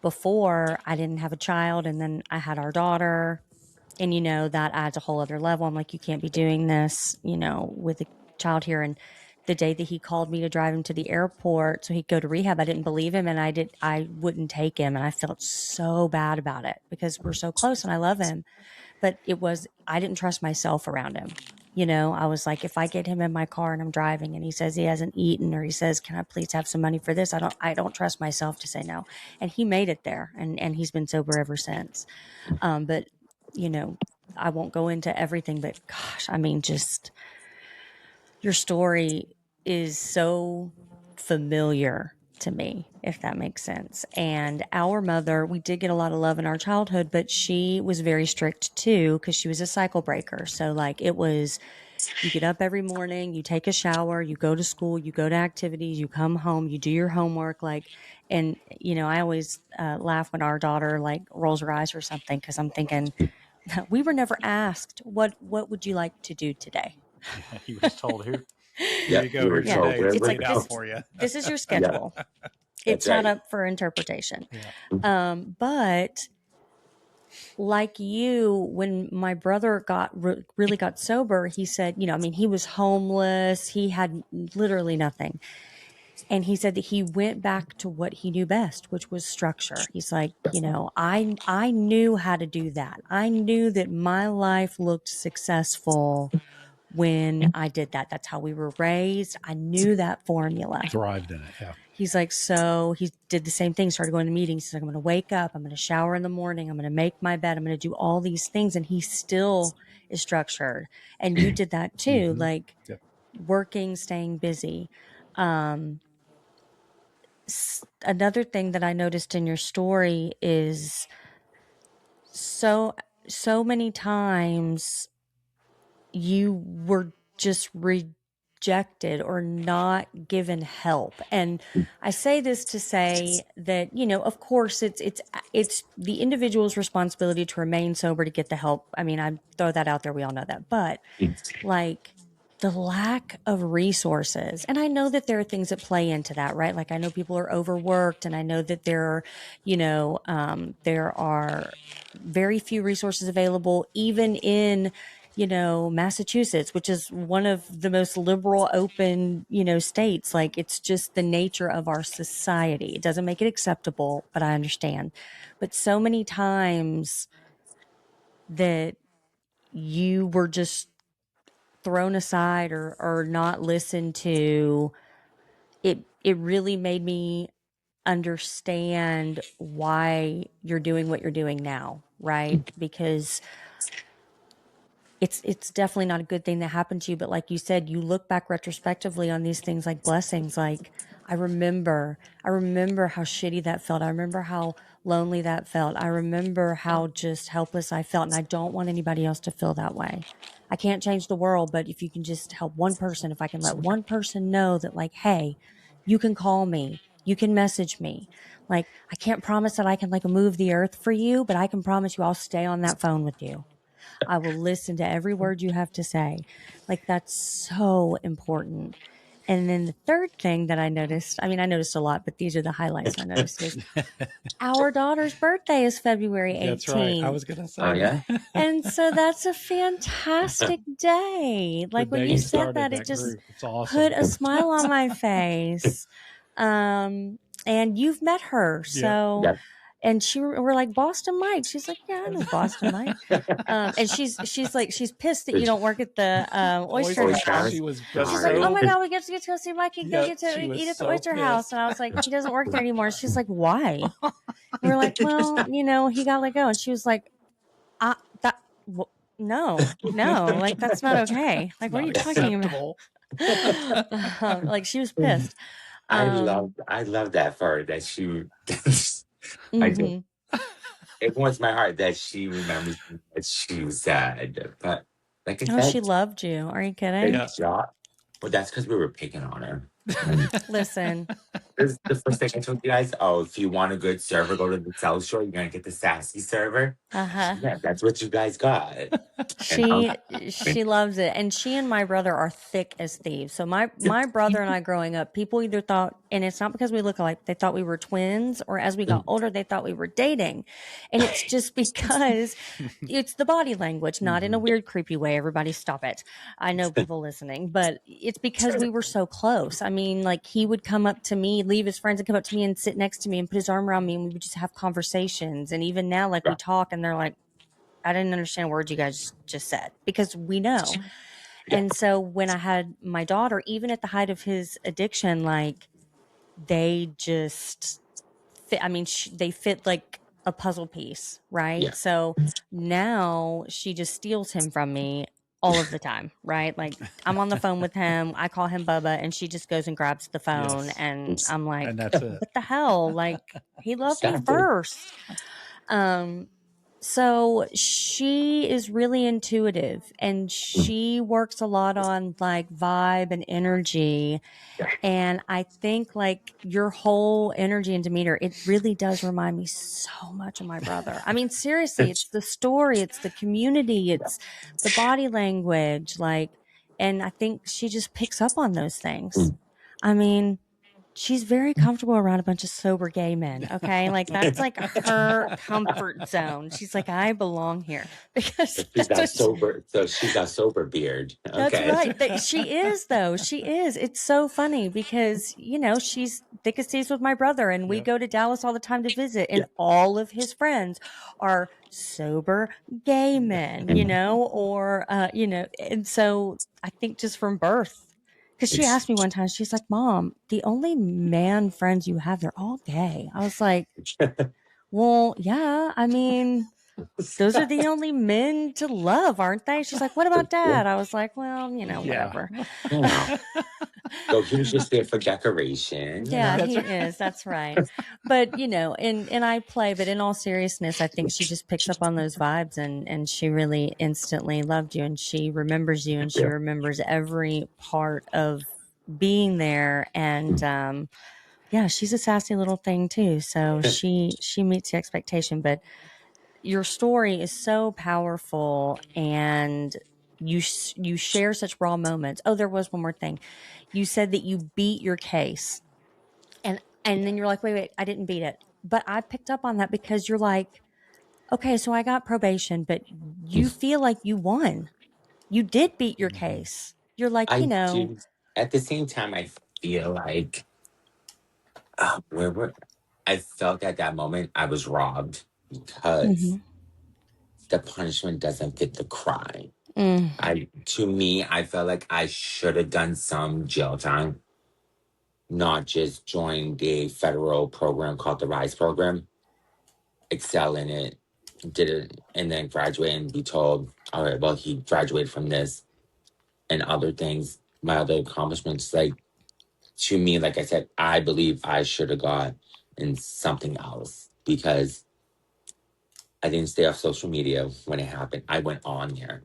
before I didn't have a child, and then I had our daughter, and, you know, that adds a whole other level. I'm like, you can't be doing this, you know, with a child here. And the day that he called me to drive him to the airport so he'd go to rehab, I didn't believe him, and I wouldn't take him. And I felt so bad about it because we're so close and I love him. But I didn't trust myself around him. You know, I was like, if I get him in my car and I'm driving and he says he hasn't eaten, or he says, can I please have some money for this? I don't trust myself to say no. And he made it there, and he's been sober ever since. But, you know, I won't go into everything, but gosh, I mean, just your story is so familiar to me, if that makes sense. And our mother, we did get a lot of love in our childhood, but she was very strict too, because she was a cycle breaker. So, like, it was, you get up every morning, you take a shower, you go to school, you go to activities, you come home, you do your homework. Like, and, you know, I always laugh when our daughter, like, rolls her eyes or something, because I'm thinking, we were never asked, what would you like to do today? you were told, here yeah, you go. Here's your day. It's laid out for you. This is your schedule. It's not up for interpretation. Yeah. But like you, when my brother really got sober, he said, you know, I mean, he was homeless. He had literally nothing. And he said that he went back to what he knew best, which was structure. He's like, you know, I knew how to do that. I knew that my life looked successful when I did that. That's how we were raised. I knew that formula. Thrived in it. Yeah. He's like, so he did the same thing, started going to meetings. He's like, I'm going to wake up. I'm going to shower in the morning. I'm going to make my bed. I'm going to do all these things. And he still is structured. And you did that too, like Yep. working, staying busy. Another thing that I noticed in your story is so many times you were just rejected or not given help. And I say this to say that, you know, of course it's the individual's responsibility to remain sober to get the help. I mean, I throw that out there. We all know that. But like the lack of resources, and I know that there are things that play into that, right? Like I know people are overworked, and I know that there are, you know, there are very few resources available, even in, you know, Massachusetts, which is one of the most liberal, open, you know, states. Like it's just the nature of our society. It doesn't make it acceptable, but I understand. But so many times that you were just thrown aside or not listened to, it really made me understand why you're doing what you're doing now, right? Because it's definitely not a good thing that happened to you. But like you said, you look back retrospectively on these things like blessings. Like I remember how shitty that felt. I remember how lonely that felt. I remember how just helpless I felt. And I don't want anybody else to feel that way. I can't change the world, but if you can just help one person, if I can let one person know that like, hey, you can call me, you can message me. Like, I can't promise that I can like move the earth for you, but I can promise you I'll stay on that phone with you. I will listen to every word you have to say. Like, that's so important. And then the third thing that I noticed, I mean, I noticed a lot, but these are the highlights I noticed, is our daughter's birthday is February 18th. That's right. I was going to say Oh, yeah? And so that's a fantastic day. Like when you said that, it just awesome. put a smile on my face. And you've met her. So, Yep. and we're like, Boston Mike. She's like, yeah, I know Boston Mike. And she's pissed that you don't work at the Oyster House. She was She's like, oh my God, we get to go see Mike and go get to eat at the Oyster House. And I was like, he doesn't work there anymore. She's like, why? And we're like, well, you know, he got let go. And she was like, no, like that's not okay. Like, what are you talking about? Like she was pissed. I love that for her, that she I do. It warms my heart that she remembers that she was sad. But like I said, she loved you. Are you kidding? Well, that's because we were picking on her. Listen, This is the first thing I told you guys. Oh, if you want a good server, go to the South Shore. You're gonna get the sassy server. Yeah, that's what you guys got. She loves it, and she and my brother are thick as thieves. So my brother and I, growing up, people either thought, and it's not because we look alike, they thought we were twins, or as we got older, they thought we were dating, and it's just because it's the body language, not in a weird, creepy way. Everybody, stop it! I know people listening, but it's because we were so close. I mean, like he would come up to me, leave his friends, and come up to me and sit next to me and put his arm around me, and we would just have conversations. And even now, like we talk, and they're like, I didn't understand a word you guys just said, because we know. And so when I had my daughter, even at the height of his addiction, like they just fit. I mean, they fit like a puzzle piece, right? Yeah. So now she just steals him from me all of the time, right? Like I'm on the phone with him, I call him Bubba, and she just goes and grabs the phone, and I'm like, and that's what the hell? Like he loved me first. So she is really intuitive, and she works a lot on like vibe and energy. And I think like your whole energy and demeanor, it really does remind me so much of my brother. I mean, seriously, it's the story, it's the community, it's the body language, like, and I think she just picks up on those things. I mean, she's very comfortable around a bunch of sober gay men. Okay. Like that's like her comfort zone. She's like, I belong here because She's that's got what sober. So she's got sober beard. that's Okay. right. She is though. She is. It's so funny because, she's thick as thieves with my brother and we Yep. go to Dallas all the time to visit and Yeah. all of his friends are sober gay men, and so I think just from birth, because she asked me one time, she's like, Mom, the only man friends you have, they're all gay. I was like, well, yeah, I mean, those are the only men to love, aren't they? She's like, what about dad? I was like, well, Yeah. whatever. Yeah. So he was just there for decoration. Yeah, That's he right. is. That's right. But, and I play, but in all seriousness, I think she just picks up on those vibes and she really instantly loved you and she remembers you and she Yeah. remembers every part of being there. And, yeah, she's a sassy little thing too. So she meets the expectation, but your story is so powerful and you share such raw moments. Oh, there was one more thing. You said that you beat your case. And then you're like, wait, I didn't beat it. But I picked up on that because you're like, okay, so I got probation, but you feel like you won. You did beat your case. You're like, I do. At the same time, I feel like I felt at that moment I was robbed because Mhm. the punishment doesn't fit the crime. Mm. To me, I felt like I should have done some jail time, not just joined a federal program called the RISE program, excel in it, did it, and then graduate and be told, all right, well, he graduated from this and other things, my other accomplishments. Like, to me, like I said, I believe I should have got in something else because I didn't stay off social media when it happened. I went on there,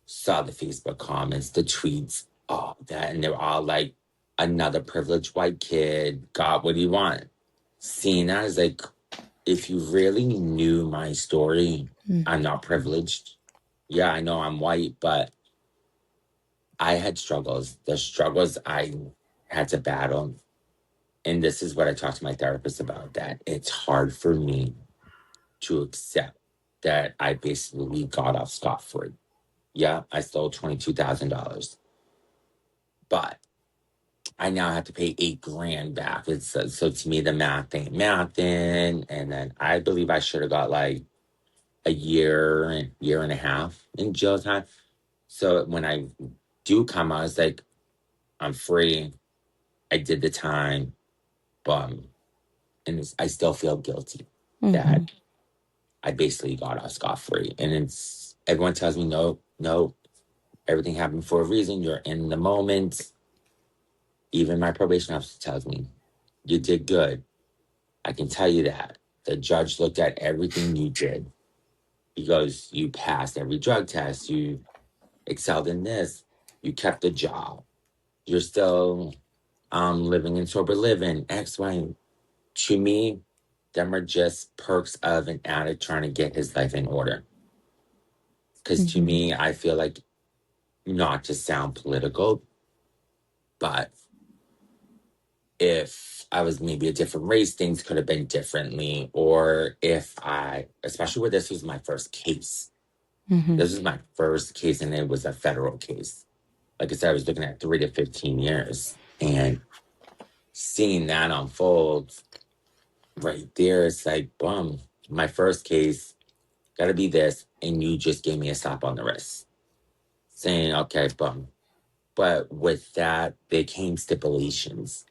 saw the Facebook comments, the tweets, all that, and they were all like, another privileged white kid got what he wanted. Seeing that is like, if you really knew my story, I'm not privileged. Yeah, I know I'm white, but I had struggles. The struggles I had to battle. And this is what I talked to my therapist about, that it's hard for me to accept that I basically got off scot-free. Yeah, I stole $22,000. But I now have to pay $8,000 back. So to me, the math ain't mathing. And then I believe I should have got like a year and a half in jail time. So when I do come out, it's like, I'm free. I did the time, but I still feel guilty that I basically got off scot-free. And everyone tells me, no, everything happened for a reason. You're in the moment. Even my probation officer tells me, you did good. I can tell you that. The judge looked at everything you did. He goes, you passed every drug test. You excelled in this. You kept a job. You're still living in sober living, X, Y. To me, them are just perks of an addict trying to get his life in order. Because to me, I feel like, not to sound political, but if I was maybe a different race, things could have been differently. Or especially where this was my first case. This was my first case and it was a federal case. Like I said, I was looking at 3 to 15 years. And seeing that unfold right there, it's like, boom, my first case, got to be this. And you just gave me a slap on the wrist saying, okay, boom. But with that, there came stipulations.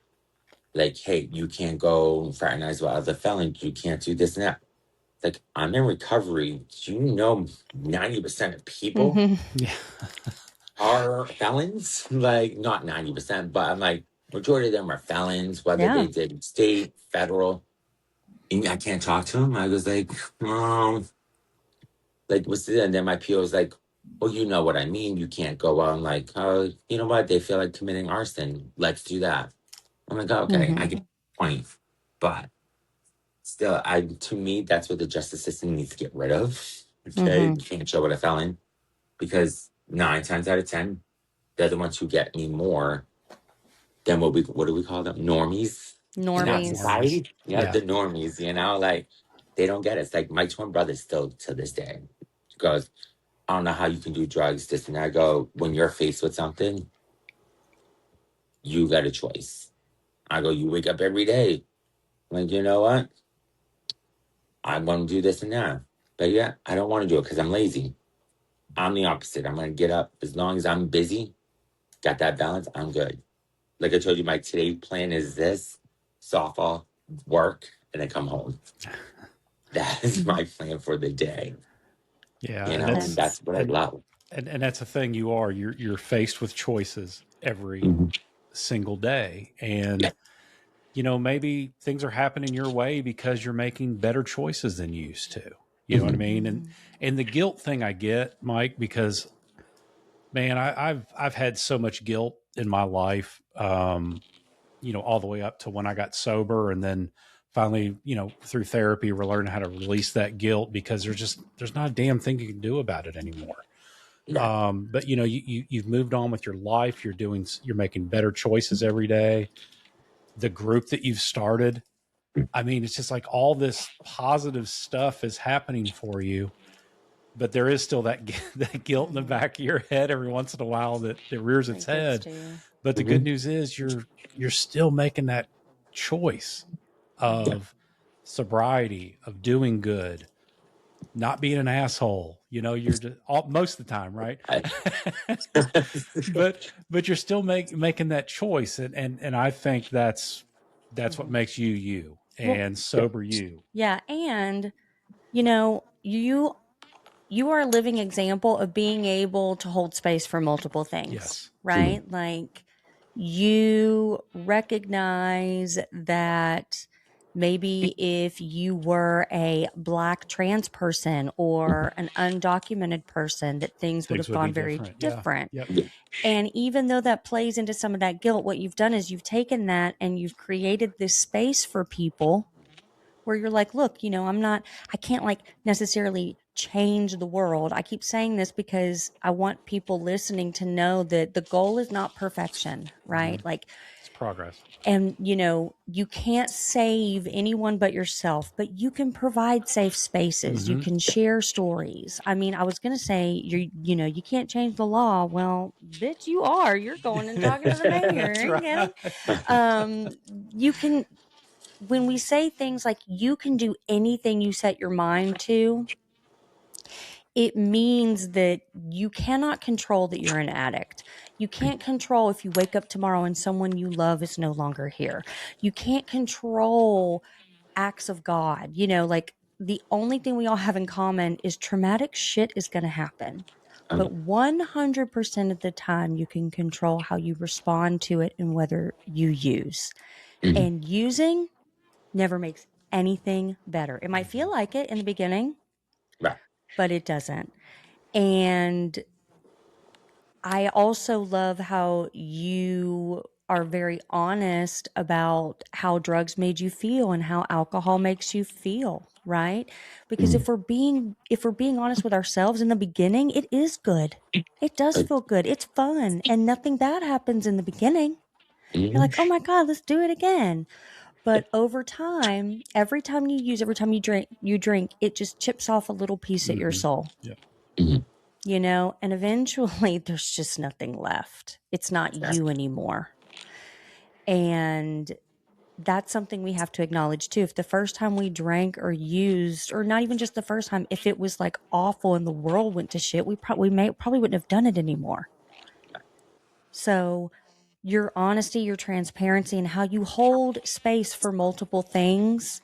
Like, hey, you can't go fraternize with other felons. You can't do this and that. Like, I'm in recovery. Do you know 90% of people Yeah. are felons? Like, not 90%, but I'm like, majority of them are felons, whether they did state, federal. And I can't talk to them. I was like, what's the, and then my PO was like, well, you know what I mean. You can't go out and like, oh, you know what? They feel like committing arson. Let's do that. I'm like, okay, I get the point. But still, to me, that's what the justice system needs to get rid of. Okay, you can't show what a felon, because 9 times out of 10, they're the ones who get me more than what do we call them? Normies. in our Normies. society. Yeah, Yeah. the normies, like they don't get it. It's like my twin brother still to this day goes, I don't know how you can do drugs, this and that. I go, when you're faced with something, you got a choice. I go, you wake up every day. Like, you know what? I'm going to do this and that. But yeah, I don't want to do it because I'm lazy. I'm the opposite. I'm going to get up. As long as I'm busy, got that balance, I'm good. Like I told you, my today plan is this: softball, work, and then come home. That is my plan for the day. Yeah. You And know, and that's what I love. and that's the thing, you're faced with choices every Mhm. single day. Yeah. And maybe things are happening your way because you're making better choices than you used to. You know what I Mhm. mean? And the guilt thing I get, Mike, because man, I've had so much guilt in my life, all the way up to when I got sober, and then finally, through therapy, we're learning how to release that guilt because there's not a damn thing you can do about it anymore. Yeah. But you've moved on with your life. You're making better choices every day. The group that you've started, I mean, it's just like all this positive stuff is happening for you, but there is still that that guilt in the back of your head every once in a while that rears its It gets head. to you. But the good Mhm. news is you're still making that choice Yeah. of sobriety, of doing good, not being an asshole. You're just most of the time, right? I- but you're still making that choice, and I think that's what Mhm. makes you Well, and sober you. yeah, and you are a living example of being able to hold space for multiple things, Yes. right? Like you recognize that maybe if you were a Black trans person or an undocumented person, that things would Things have would be gone very different. Yeah. different. Yep. Yeah. And even though that plays into some of that guilt, what you've done is you've taken that and you've created this space for people where you're like, look, I can't like necessarily change the world. I keep saying this because I want people listening to know that the goal is not perfection, right? Like, It's progress. and you can't save anyone but yourself, but you can provide safe spaces. You can share stories. I mean, I was going to say you can't change the law. Well, bitch, you are. You're going and talking to the That's mayor, right. you can, when we say things like you can do anything you set your mind to, it means that you cannot control that you're an addict. You can't control if you wake up tomorrow and someone you love is no longer here. You can't control acts of God. Like the only thing we all have in common is traumatic shit is going to happen. But 100% of the time, you can control how you respond to it and whether you use. Mhm. And using never makes anything better. It might feel like it in the beginning, Right. but it doesn't. And I also love how you are very honest about how drugs made you feel and how alcohol makes you feel, right? Because Mhm. if we're being honest with ourselves in the beginning, it is good. It does feel good. It's fun and nothing bad happens in the beginning. You're like, "Oh Mhm. my god, let's do it again." But over time, every time you use, every time you drink, it just chips off a little piece at your soul, Yep. Mhm. and eventually there's just nothing left. It's not you anymore. And that's something we have to acknowledge too. If the first time we drank or used, or not even just the first time, if it was like awful and the world went to shit, we probably wouldn't have done it anymore. So your honesty, your transparency, and how you hold space for multiple things,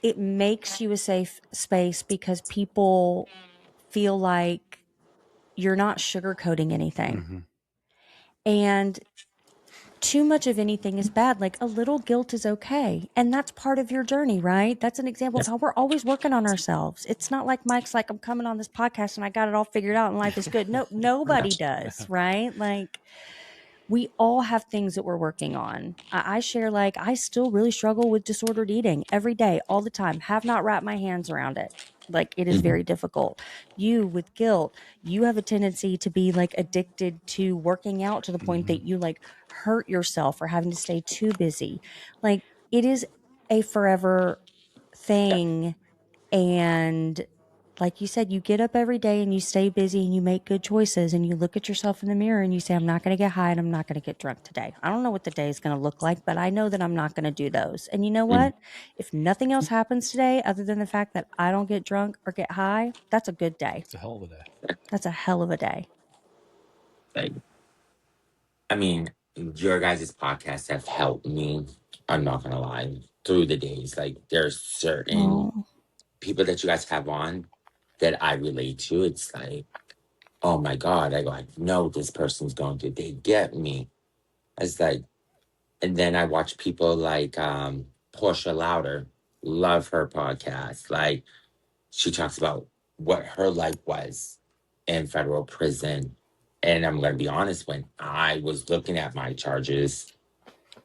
it makes you a safe space because people feel like you're not sugarcoating anything. And too much of anything is bad. Like a little guilt is okay. And that's part of your journey, right? That's an example of how we're always working on ourselves. It's not like Mike's like, I'm coming on this podcast and I got it all figured out and life is good. No, nobody does, right? Like we all have things that we're working on. I share, like, I still really struggle with disordered eating every day, all the time. Have not wrapped my hands around it. Like, it is very difficult. You with guilt, you have a tendency to be like addicted to working out to the point that you like hurt yourself or having to stay too busy. Like, it is a forever thing. And like you said, you get up every day and you stay busy and you make good choices and you look at yourself in the mirror and you say, I'm not going to get high and I'm not going to get drunk today. I don't know what the day is going to look like, but I know that I'm not going to do those. And you know what? If nothing else happens today, other than the fact that I don't get drunk or get high, that's a good day. It's a hell of a day. That's a hell of a day. Like, I mean, your guys' podcasts have helped me. I'm not gonna lie, through the days. Like, there's certain people that you guys have on that I relate to. It's like, oh my God, I know this person's going through. They get me. It's like, and then I watch people like Portia Louder. Love her podcast. Like, she talks about what her life was in federal prison. And I'm going to be honest, when I was looking at my charges,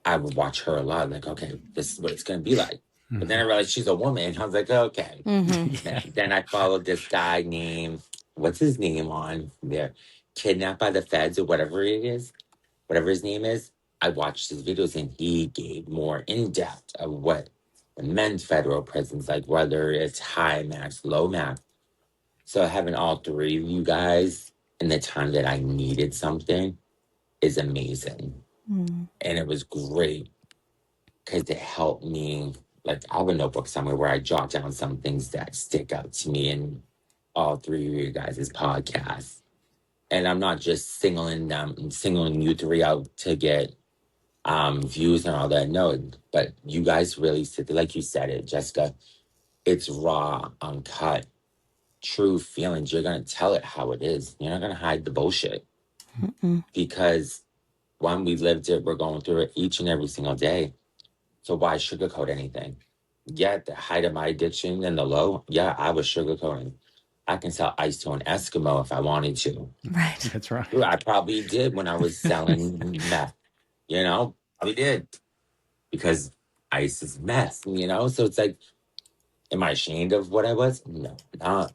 I would watch her a lot. Like, okay, this is what it's going to be like. But then I realized she's a woman. And I was like, okay. Then I followed this guy named, what's his name on there? Kidnapped by the Feds or whatever it is, whatever his name is. I watched his videos and he gave more in depth of what the men's federal prisons, like whether it's high max, low max. So having all three of you guys in the time that I needed something is amazing. And it was great because it helped me. Like, I have a notebook somewhere where I jot down some things that stick out to me in all three of you guys' podcasts. And I'm not just singling you three out to get views and all that. No, but you guys really sit, like you said it, Jessica, it's raw, uncut, true feelings. You're going to tell it how it is. You're not going to hide the bullshit. Because when we lived it, we're going through it each and every single day. So why sugarcoat anything? Yeah, the height of my addiction and the low, yeah, I was sugarcoating. I can sell ice to an Eskimo if I wanted to. Right. That's right. I probably did when I was selling meth. Probably did. Because ice is meth, So it's like, am I ashamed of what I was? No, not.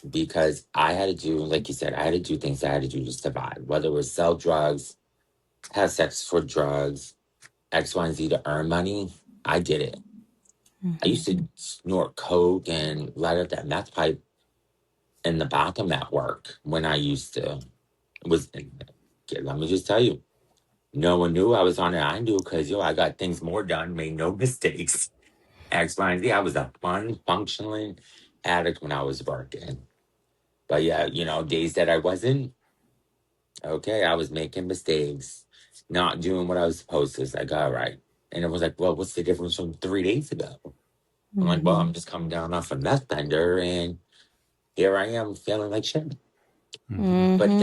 Because I had to do, like you said, I had to do things I had to do to survive. Whether it was sell drugs, have sex for drugs, X, Y, and Z to earn money, I did it. I used to snort coke and light up that meth pipe in the bathroom at work when I used to. Let me just tell you, no one knew I was on it. I knew because, I got things more done, made no mistakes. X, Y, and Z. I was a fun, functioning addict when I was working. But yeah, days that I wasn't, okay, I was making mistakes, not doing what I was supposed to. It's like, all right. And it was like, well, what's the difference from 3 days ago? I'm like, well, I'm just coming down off a meth bender and here I am feeling like shit. But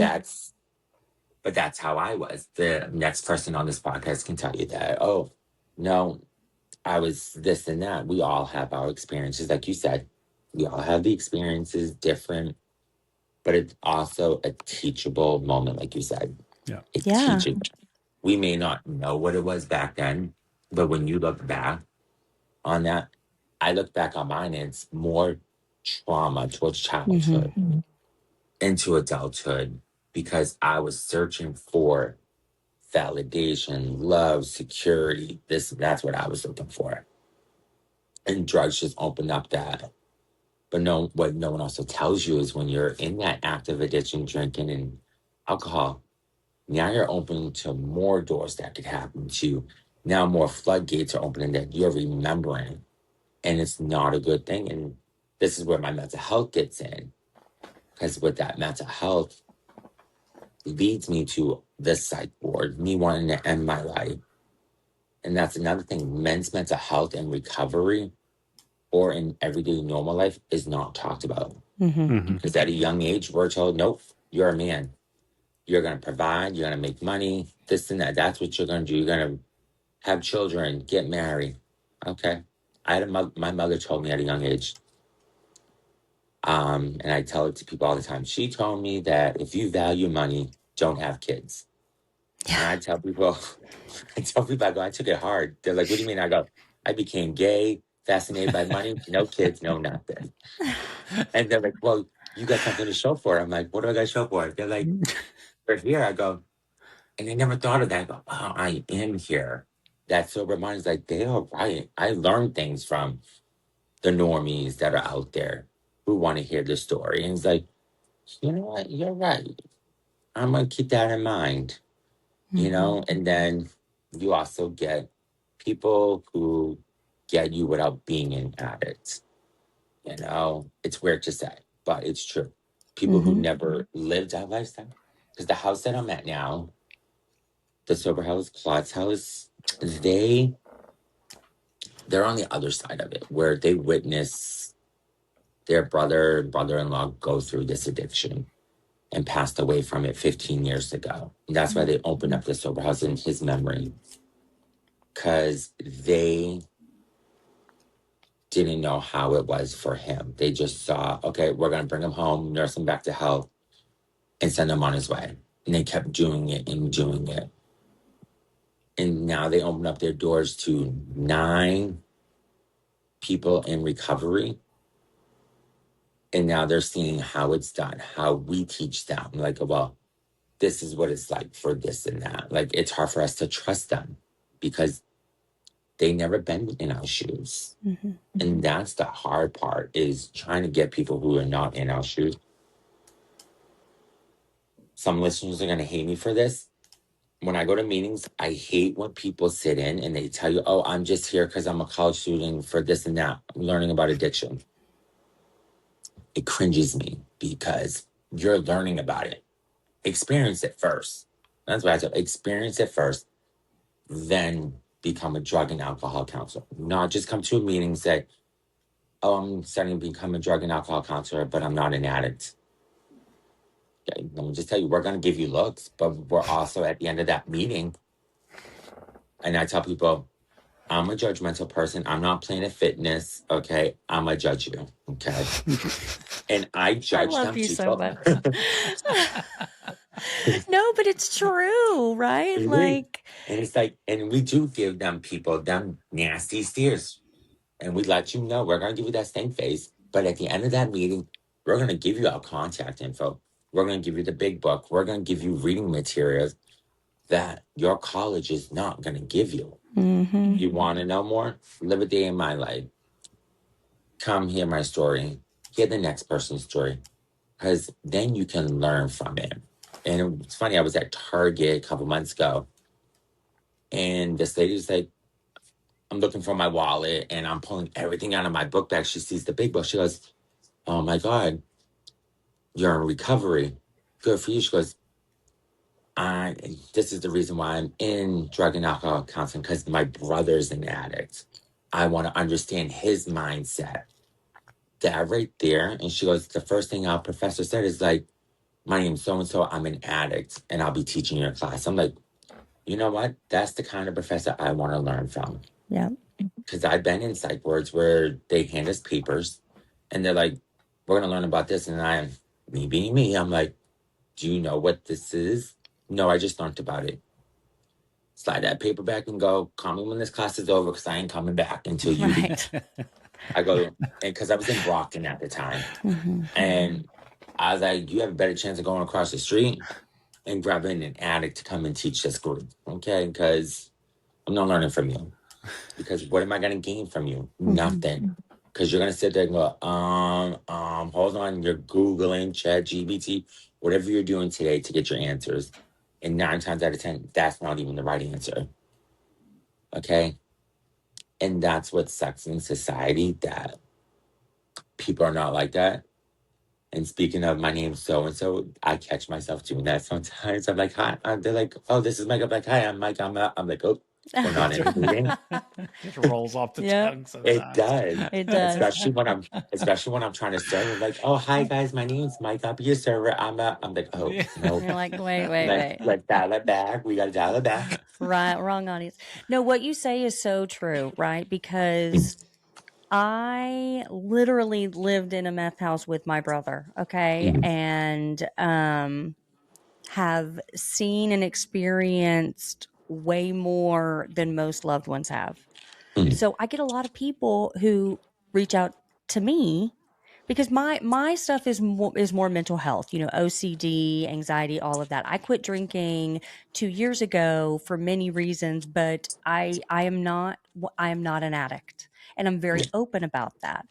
that's how I was. The next person on this podcast can tell you that, oh, no, I was this and that. We all have our experiences. Like you said, we all have the experiences different, but it's also a teachable moment, like you said. Yeah. Teaching. We may not know what it was back then, but when you look back on that, I look back on mine and it's more trauma towards childhood into adulthood because I was searching for validation, love, security. That's what I was looking for. And drugs just opened up that. But what no one also tells you is when you're in that active addiction, drinking and alcohol, now you're open to more doors that could happen to you. Now more floodgates are opening that you're remembering. And it's not a good thing. And this is where my mental health gets in. Because with that mental health leads me to this psych ward, me wanting to end my life. And that's another thing. Men's mental health and recovery or in everyday normal life is not talked about. Because at a young age, we're told, nope, you're a man. You're going to provide. You're going to make money, this and that. That's what you're going to do. You're going to have children, get married. Okay. My mother told me at a young age, and I tell it to people all the time. She told me that if you value money, don't have kids. And I tell people, I go, I took it hard. They're like, what do you mean? I go, I became gay, fascinated by money, no kids, no nothing. And they're like, well, you got something to show for it. I'm like, what do I got to show for it? They're like, we're here. I go, and I never thought of that. I go, wow, I am here. that sober mind is like, they are right. I learned things from the normies that are out there who want to hear the story. And it's like, you know what? You're right. I'm going to keep that in mind, you know? And then you also get people who get you without being an addict. You know, it's weird to say, but it's true. People who never lived that lifestyle. Because the house that I'm at now, the sober house, Claude's house, they're on the other side of it, where they witness their brother-in-law go through this addiction and passed away from it 15 years ago. And that's why they opened up the sober house in his memory, because they didn't know how it was for him. They just saw, okay, we're going to bring him home, nurse him back to health, and send him on his way. And they kept doing it and doing it. And now they open up their doors to 9 people in recovery. And now they're seeing how it's done, how we teach them. Like, well, this is what it's like for this and that. Like, it's hard for us to trust them because they never been in our shoes. And that's the hard part, is trying to get people who are not in our shoes. Some listeners are going to hate me for this. When I go to meetings, I hate when people sit in and they tell you, oh, I'm just here because I'm a college student for this and that, I'm learning about addiction. It cringes me because you're learning about it. Experience it first. That's what I tell. Experience it first, then become a drug and alcohol counselor. Not just come to a meeting and say, oh, I'm starting to become a drug and alcohol counselor, but I'm not an addict. Okay, let me just tell you, we're going to give you looks, but we're also at the end of that meeting. And I tell people, I'm a judgmental person. I'm not Planet Fitness. Okay. I'm going to judge you. Okay. And I judge I love them you too. so much. No, but it's true, right? Like, and it's like, and we do give them people them nasty stares. And we let you know we're going to give you that same face. But at the end of that meeting, we're going to give you our contact info. We're going to give you the big book. We're going to give you reading materials that your college is not going to give you. You want to know more? Live a day in my life. Come hear my story. Hear the next person's story. Because then you can learn from it. And it's funny, I was at Target a couple months ago. And this lady was like, I'm looking for my wallet and I'm pulling everything out of my book bag. She sees the big book. She goes, oh my God, you're in recovery. Good for you. She goes, this is the reason why I'm in drug and alcohol counseling, because my brother's an addict. I want to understand his mindset. That right there. And she goes, the first thing our professor said is like, my name's so-and-so, I'm an addict, and I'll be teaching your class. I'm like, you know what? That's the kind of professor I want to learn from. yeah. Because I've been in psych wards where they hand us papers and they're like, we're going to learn about this. And me being me, I'm like, do you know what this is? No, I just learned about it. Slide that paper back and go, call me when this class is over, because I ain't coming back until you leave. I go, and because I was in Brockton at the time. And I was like, you have a better chance of going across the street and grabbing an addict to come and teach this group. Okay? Because I'm not learning from you. Because what am I going to gain from you? Nothing. Because you're going to sit there and go, hold on, you're Googling, ChatGPT, whatever you're doing today to get your answers. And 9 times out of 10, that's not even the right answer. Okay? And that's what sucks in society, that people are not like that. And speaking of, my name's so-and-so, I catch myself doing that sometimes. I'm like, hi. They're like, oh, this is Mike. I'm like, hi, I'm Mike. I'm like, oh, we're not in a meeting. Just rolls off the tongue sometimes. It does. It does. Especially when I'm trying to serve. I'm like, oh, hi guys, my name's Mike. I'll be your server. I'm like, oh no. You're like, wait. Let's dial it back. We gotta dial it back. Right, wrong audience. No, what you say is so true, right? Because I literally lived in a meth house with my brother, okay? And have seen and experienced way more than most loved ones have. So I get a lot of people who reach out to me because my stuff is more mental health, you know, OCD, anxiety, all of that. I quit drinking 2 years ago for many reasons, but I am not an addict, and I'm very open about that.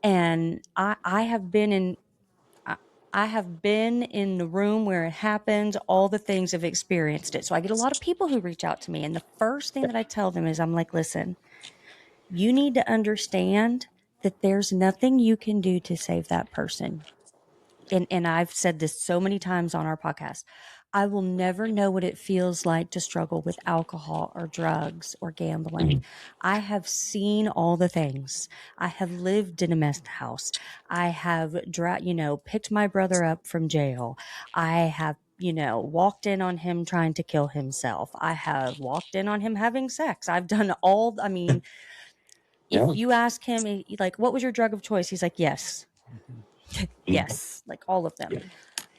And I have been in I have been in the room where it happens, all the things, have experienced it. So I get a lot of people who reach out to me, and the first thing that I tell them is, I'm like, listen, you need to understand that there's nothing you can do to save that person. And I've said this so many times on our podcast. I will never know what it feels like to struggle with alcohol or drugs or gambling. I have seen all the things. I have lived in a mess house. I have, picked my brother up from jail. I have, walked in on him trying to kill himself. I have walked in on him having sex. I've done if you ask him, like, what was your drug of choice? He's like, yes. Yes, like all of them.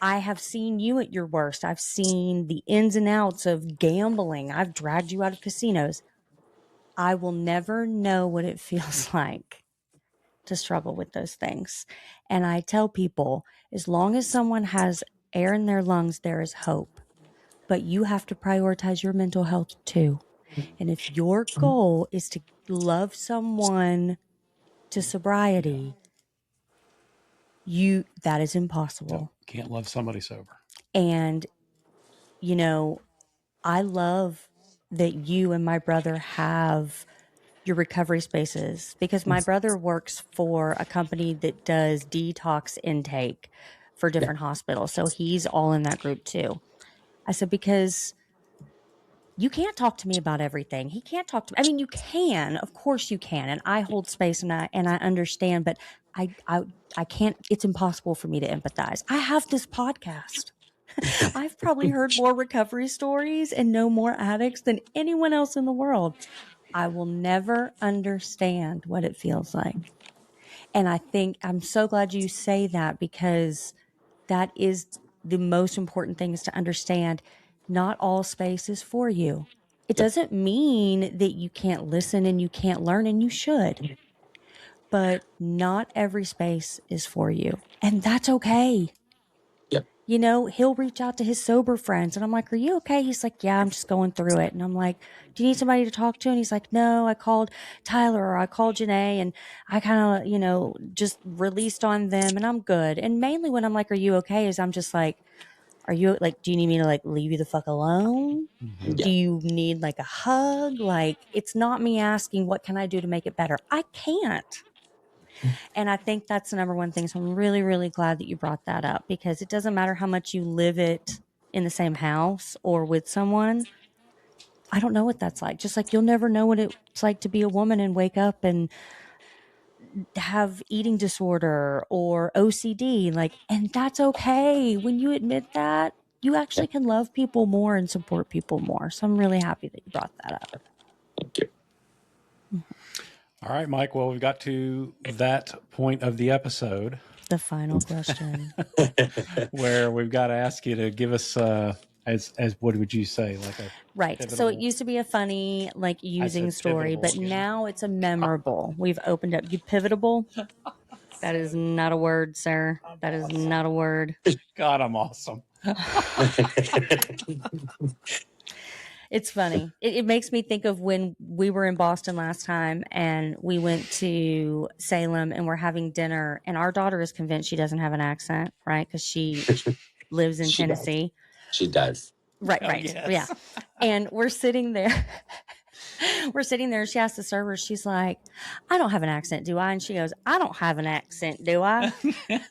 I have seen you at your worst. I've seen the ins and outs of gambling. I've dragged you out of casinos. I will never know what it feels like to struggle with those things. And I tell people, as long as someone has air in their lungs, there is hope. But you have to prioritize your mental health too. And if your goal is to love someone to sobriety, that is impossible. Can't love somebody sober. And, I love that you and my brother have your recovery spaces, because my brother works for a company that does detox intake for different hospitals. So he's all in that group too. I said, because you can't talk to me about everything. He can't talk to me. I mean, you can, of course you can. And I hold space and I understand, but I can't, it's impossible for me to empathize. I have this podcast. I've probably heard more recovery stories and know more addicts than anyone else in the world. I will never understand what it feels like. And I think I'm so glad you say that, because that is the most important thing, is to understand not all space is for you. It doesn't mean that you can't listen and you can't learn, and you should. But not every space is for you. And that's okay. He'll reach out to his sober friends, and I'm like, are you okay? He's like, yeah, I'm just going through it. And I'm like, do you need somebody to talk to? And he's like, no, I called Tyler or I called Janae, and I kind of, just released on them, and I'm good. And mainly when I'm like, are you okay? Is I'm just like, are you like, do you need me to like leave you the fuck alone? Do you need like a hug? Like, it's not me asking, what can I do to make it better? I can't. And I think that's the number one thing. So I'm really, really glad that you brought that up, because it doesn't matter how much you live it in the same house or with someone. I don't know what that's like. Just like you'll never know what it's like to be a woman and wake up and have eating disorder or OCD. Like, and that's okay. When you admit that, you actually can love people more and support people more. So I'm really happy that you brought that up. Thank you. All right, Mike. Well, we've got to that point of the episode, The final question, where we've got to ask you to give us, as what would you say, like a right? pivotal... So it used to be a funny, like, using story, but now it's a memorable. We've opened up. You pivotable? That is not a word, sir. That is not a word. God, I'm awesome. It's funny. It makes me think of when we were in Boston last time, and we went to Salem and we're having dinner, and our daughter is convinced she doesn't have an accent, right? Because she lives in Tennessee. She does. Right. Yes. Yeah. And we're sitting there. She asked the server, she's like, I don't have an accent, do I? And she goes, I don't have an accent, do I?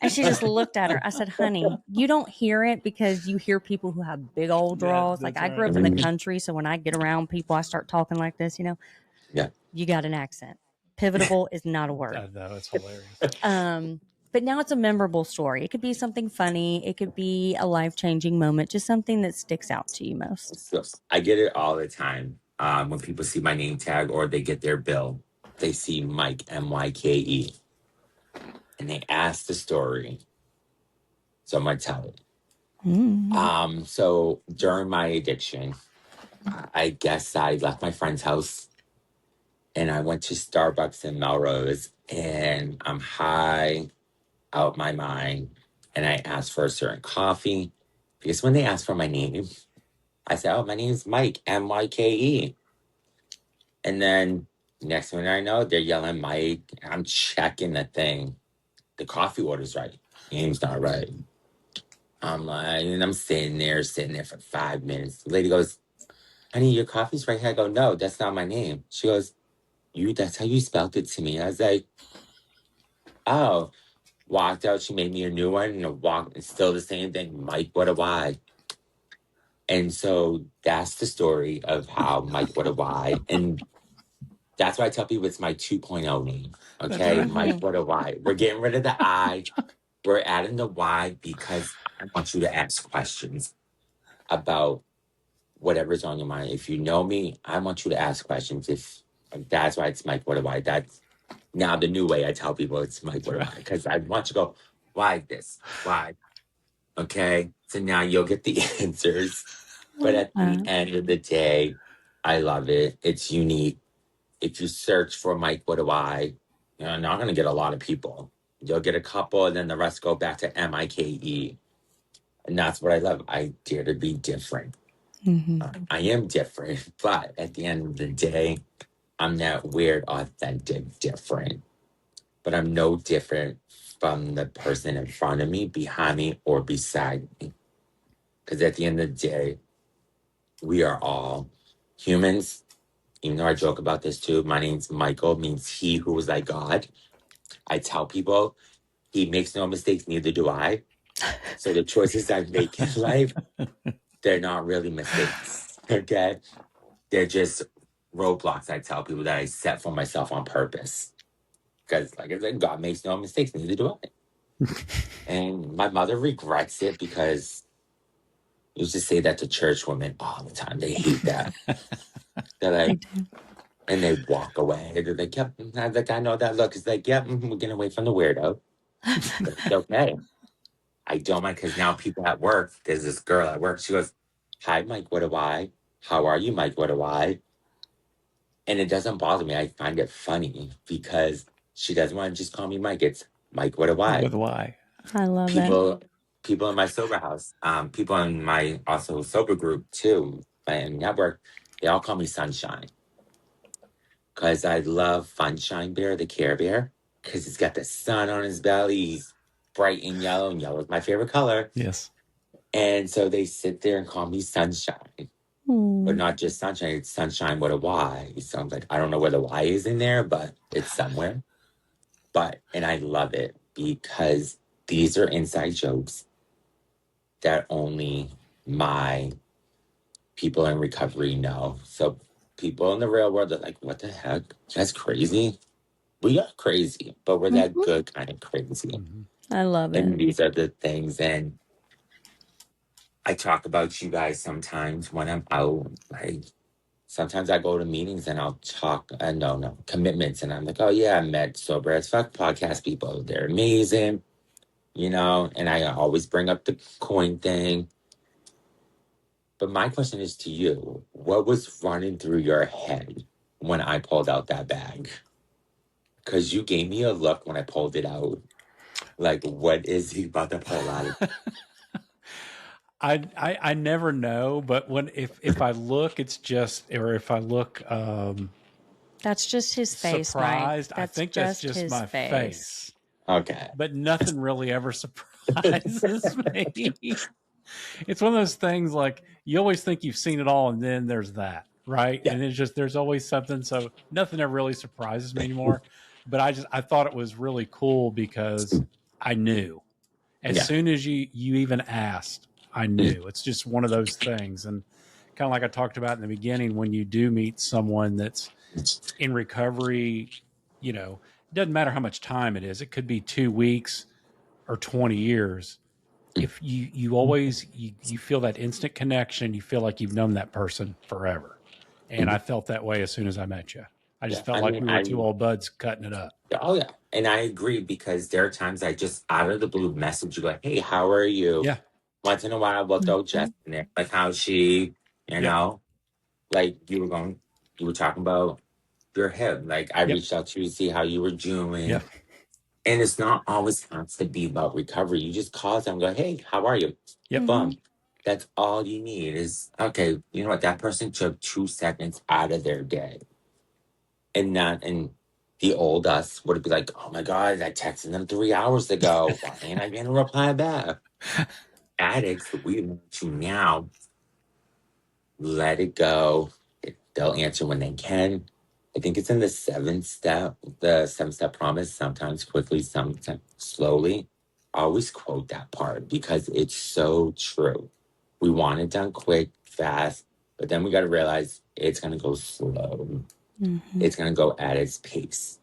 And she just looked at her. I said, honey, you don't hear it because you hear people who have big old draws. Like, I grew up in the country, so when I get around people, I start talking like this, Yeah. You got an accent. Pivotable is not a word. No, it's hilarious. But now it's a memorable story. It could be something funny. It could be a life-changing moment, just something that sticks out to you most. So, I get it all the time. When people see my name tag or they get their bill, they see Myke, M-Y-K-E, and they ask the story. So I'm going to tell it. So during my addiction, I guess I left my friend's house and I went to Starbucks in Melrose, and I'm high out my mind and I ask for a certain coffee. Because when they ask for my name, I say, oh, my name is Myke, Myke. And then next thing I know, they're yelling Myke. I'm checking the thing. The coffee order's right. Name's not right. I'm like, and I'm sitting there for 5 minutes. The lady goes, honey, your coffee's right here. I go, no, that's not my name. She goes, that's how you spelled it to me. I was like, oh. Walked out, she made me a new one, and it's still the same thing. Myke, what a why. And so that's the story of how Myke, what a why. And that's why I tell people it's my 2.0 name. Okay, right. Myke, what a why. We're getting rid of the I. We're adding the why because I want you to ask questions about whatever's on your mind. If you know me, I want you to ask questions. If that's why it's Myke, what a why. That's now the new way I tell people it's Myke, what a why. Because I want you to go, why this? Why? Okay. So now you'll get the answers. But at the end of the day, I love it. It's unique. If you search for Myke, what do I? You're not going to get a lot of people. You'll get a couple, and then the rest go back to Myke. And that's what I love. I dare to be different. I am different, but at the end of the day, I'm that weird, authentic, different. But I'm no different from the person in front of me, behind me, or beside me. Because at the end of the day, we are all humans. Even though I joke about this too, my name's Michael, means he who is like God. I tell people he makes no mistakes, neither do I. So the choices I make in life, they're not really mistakes. Okay? They're just roadblocks I tell people that I set for myself on purpose. Because like I said, God makes no mistakes, neither do I. And my mother regrets it because I used to say that to church women all the time. They hate that. They're like, and they walk away. They're like, yep. I was like, I know that look. It's like, yep, we're getting away from the weirdo. But it's okay. I don't mind because now people at work, there's this girl at work. She goes, hi, Myke, what do I? How are you, Myke, what do I? And it doesn't bother me. I find it funny because she doesn't want to just call me Myke. It's Myke, what do I? With why? I love People in my sober house, people in my also sober group too, my network, they all call me Sunshine. Because I love Funshine Bear, the Care Bear, because he's got the sun on his belly. He's bright and yellow is my favorite color. Yes. And so they sit there and call me Sunshine. But not just Sunshine, it's Sunshine with a Y. So I'm like, I don't know where the Y is in there, but it's somewhere. And I love it because these are inside jokes that only my people in recovery know. So people in the real world are like, what the heck? That's crazy. We are crazy, but we're that good kind of crazy. I love it. And these are the things. And I talk about you guys sometimes when I'm out. Like sometimes I go to meetings and I'll talk, no, commitments. And I'm like, oh yeah, I met Sober as Fuck podcast people. They're amazing, and I always bring up the coin thing. But my question is to you, what was running through your head when I pulled out that bag? Because you gave me a look when I pulled it out. Like, what is he about to pull out? I never know, but if I look, it's just, or if I look that's just his face, surprised, Mike. I think that's just my face. Okay. But nothing really ever surprises me. It's one of those things like you always think you've seen it all, and then there's that, right? Yeah. And it's just there's always something. So nothing ever really surprises me anymore. But I thought it was really cool because I knew as soon as you even asked, I knew. It's just one of those things, and kind of like I talked about in the beginning, when you do meet someone that's in recovery, it doesn't matter how much time it is. It could be 2 weeks or 20 years. If you always you feel that instant connection, you feel like you've known that person forever. And I felt that way as soon as I met you. I just felt like we were two old buds cutting it up. Oh yeah. And I agree because there are times I just out of the blue message you like, hey, how are you? Yeah. Once in a while we'll throw Jess in there. Like how's she? Know? Like you were talking about your hip. Like I reached out to you to see how you were doing. Yeah. And it's not always has to be about recovery. You just call them and go, hey, how are you? Yep. Boom. That's all you need is, okay, you know what? That person took 2 seconds out of their day. And the old us would be like, oh my God, I texted them 3 hours ago. Why ain't I getting a reply back? Addicts, we want to now let it go. They'll answer when they can. I think it's in the 7-step promise, sometimes quickly, sometimes slowly. I always quote that part because it's so true. We want it done quick, fast, but then we got to realize it's going to go slow. It's going to go at its pace.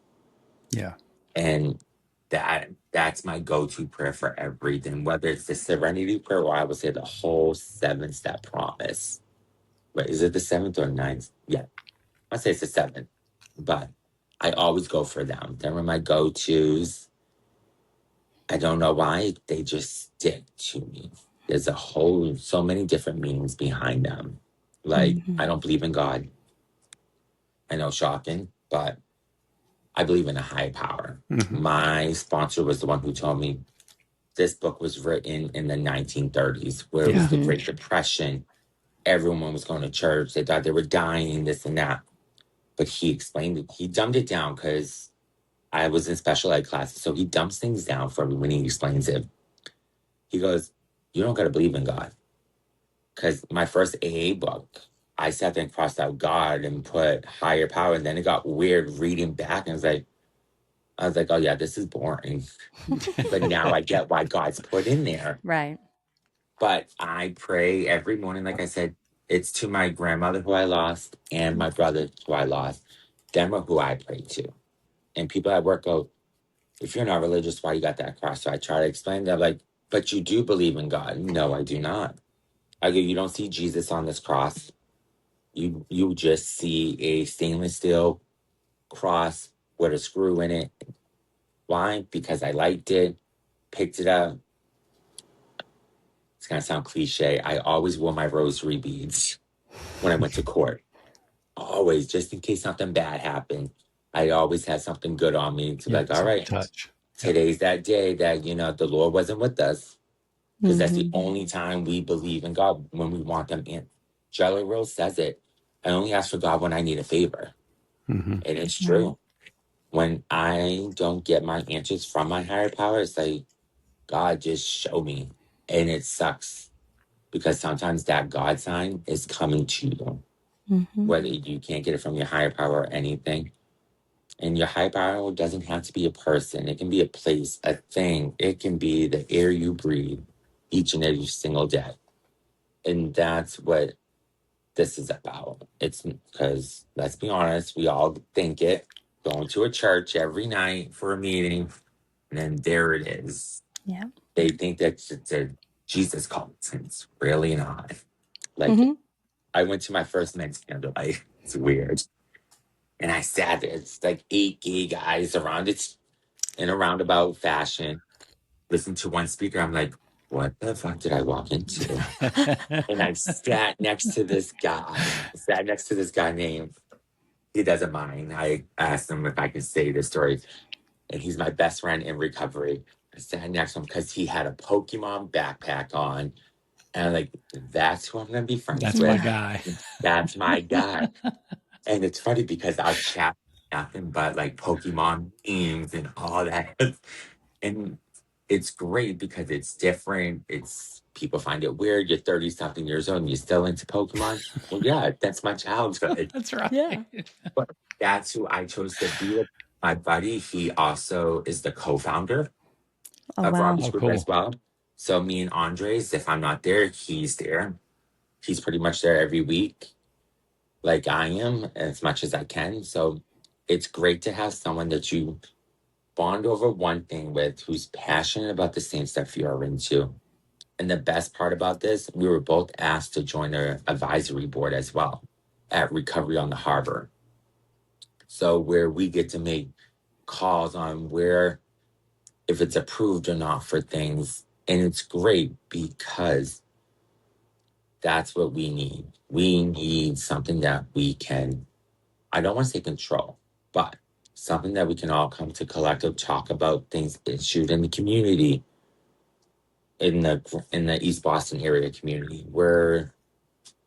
Yeah. And that's my go-to prayer for everything, whether it's the serenity prayer or I would say the whole 7-step promise. Wait, is it the 7th or 9th? Yeah, I say it's the 7th, but I always go for them. They're my go-tos. I don't know why, they just stick to me. There's so many different meanings behind them. Like, I don't believe in God. I know, shocking, but I believe in a high power. My sponsor was the one who told me this book was written in the 1930s, where it was the Great Depression. Everyone was going to church. They thought they were dying, this and that. But he explained it. He dumbed it down because I was in special ed classes. So he dumps things down for me when he explains it. He goes, you don't got to believe in God. Because my first AA book, I sat there and crossed out God and put higher power. And then it got weird reading back. And I was like, oh, yeah, this is boring. But now I get why God's put in there. Right. But I pray every morning, like I said, it's to my grandmother who I lost and my brother who I lost. Them are who I pray to. And people at work go, if you're not religious, why you got that cross? So I try to explain that, like, but you do believe in God. No, I do not. I go, you don't see Jesus on this cross. You just see a stainless steel cross with a screw in it. Why? Because I liked it, picked it up. It's going to sound cliche. I always wore my rosary beads when I went to court. Always, just in case something bad happened. I always had something good on me to be like, all right, Touch. today's that day that, the Lord wasn't with us. Because that's the only time we believe in God, when we want them in. Jelly Roll says it. I only ask for God when I need a favor. And it's true. When I don't get my answers from my higher power, it's like, God, just show me. And it sucks. Because sometimes that God sign is coming to you. Whether you can't get it from your higher power or anything. And your higher power doesn't have to be a person. It can be a place, a thing. It can be the air you breathe each and every single day. And that's what this is about. It's because, let's be honest, we all think it. Going to a church every night for a meeting, and then there it is. Yeah. They think that it's a Jesus cult, and it's really not. Like, I went to my first men's candlelight. It's weird. And I sat there. It's like 8 gay guys around it in a roundabout fashion. Listen to one speaker. I'm like, what the fuck did I walk into? And I sat next to this guy. Named, he doesn't mind. I asked him if I could say this story. And he's my best friend in recovery. I sat next to him because he had a Pokemon backpack on. And I'm like, that's who I'm going to be friends That's with. my guy. That's my guy. And it's funny because our chat nothing but like Pokemon memes and all that. And it's great because it's different. It's people find it weird. You're 30 something years old and you're still into Pokemon. Well, yeah, that's my childhood. That's right. Yeah. But that's who I chose to be with. My buddy, he also is the co-founder of Robbie's group as well. So me and Andres, if I'm not there, he's there. He's pretty much there every week, like I am, as much as I can. So it's great to have someone that you bond over one thing with, who's passionate about the same stuff you are into. And the best part about this, we were both asked to join their advisory board as well at Recovery on the Harbor. So where we get to make calls on if it's approved or not for things. And it's great because that's what we need. We need something that we can, I don't want to say control, but something that we can all come to collective talk about things issued in the community, in the East Boston area community. Where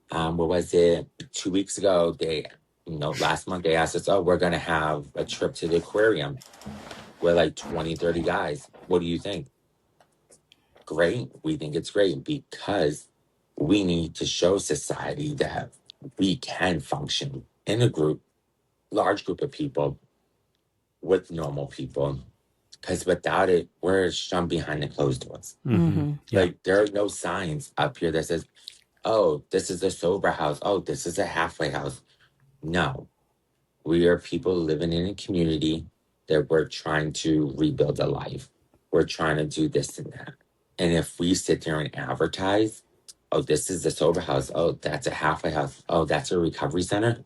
what was it, 2 weeks ago, last month they asked us, oh, we're going to have a trip to the aquarium with like 20, 30 guys. What do you think? Great. We think it's great because we need to show society that we can function in a large group of people with normal people. Because without it, we're shunned behind the closed doors. Mm-hmm. Yeah. Like, there are no signs up here that says, oh, this is a sober house. Oh, this is a halfway house. No, we are people living in a community that we're trying to rebuild a life. We're trying to do this and that. And if we sit there and advertise, oh, this is the sober house. Oh, that's a halfway house. Oh, that's a recovery center.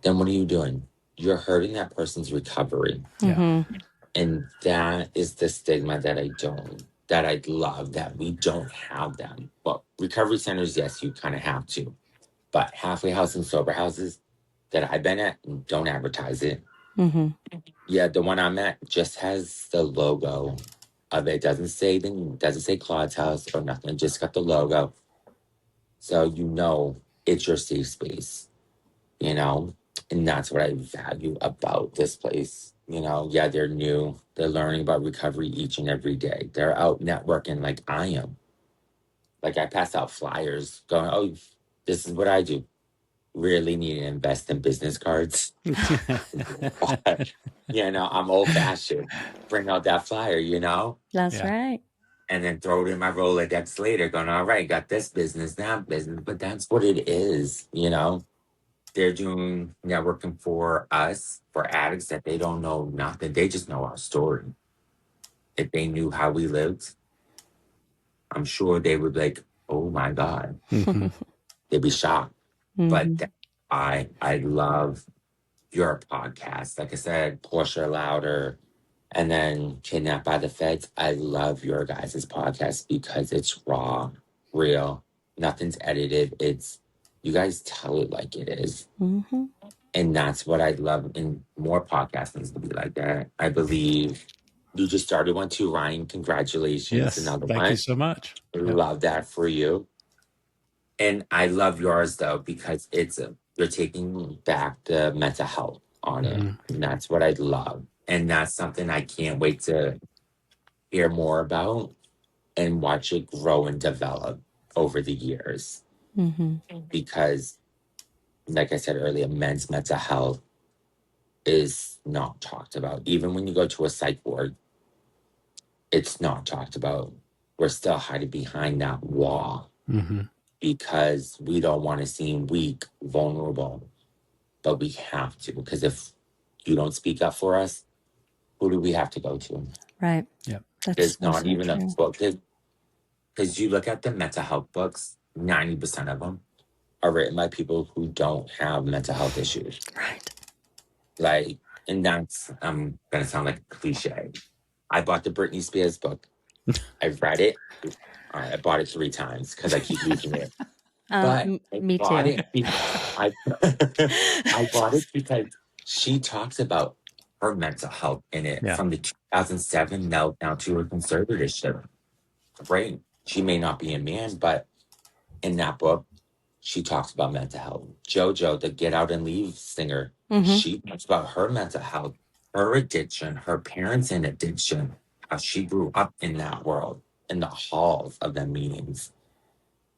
Then what are you doing? You're hurting that person's recovery. Mm-hmm. And that is the stigma that I'd love that we don't have them. Well, recovery centers, yes, you kind of have to. But halfway house and sober houses that I've been at don't advertise it. Mm-hmm. Yeah, the one I'm at just has the logo of it. Doesn't say Claude's house or nothing. It just got the logo. So it's your safe space, and that's what I value about this place. Yeah, they're new. They're learning about recovery each and every day. They're out networking like I am. Like, I pass out flyers going, oh, this is what I do. Really need to invest in business cards. But, I'm old fashioned. Bring out that flyer, That's Yeah. right. and then throw it in my Rolodex later, going, all right, got this business, that business. But that's what it is, They're doing networking for us, for addicts that they don't know nothing. They just know our story. If they knew how we lived, I'm sure they would be like, oh my God. Mhm. They'd be shocked. Mm-hmm. But I love your podcast. Like I said, Portia Louder, and then Kidnapped by the Feds. I love your guys' podcast because it's raw, real, nothing's edited. You guys tell it like it is. Mm-hmm. And that's what I love. And more podcasts needs to be like that. I believe you just started one too, Ryan. Congratulations. Yes. Another Thank one. you so much. Yep. Love that for you. And I love yours though, because you're taking back the mental health on it. And that's what I love. And that's something I can't wait to hear more about and watch it grow and develop over the years. Mm-hmm. Because, like I said earlier, men's mental health is not talked about. Even when you go to a psych ward, it's not talked about. We're still hiding behind that wall because we don't want to seem weak, vulnerable. But we have to, because if you don't speak up for us, who do we have to go to? Right. Yep. There's not even a book. Because you look at the mental health books, 90% of them are written by people who don't have mental health issues. Right. And that's, I'm going to sound like a cliche. I bought the Britney Spears book. I've read it. I bought it 3 times because I keep losing it. But me too. I bought it because she talks about her mental health in it from the 2007 meltdown to her conservatorship. Great. She may not be a man, but in that book, she talks about mental health. JoJo, the Get Out and Leave singer, she talks about her mental health, her addiction, her parents in addiction, how she grew up in that world, in the halls of the meetings.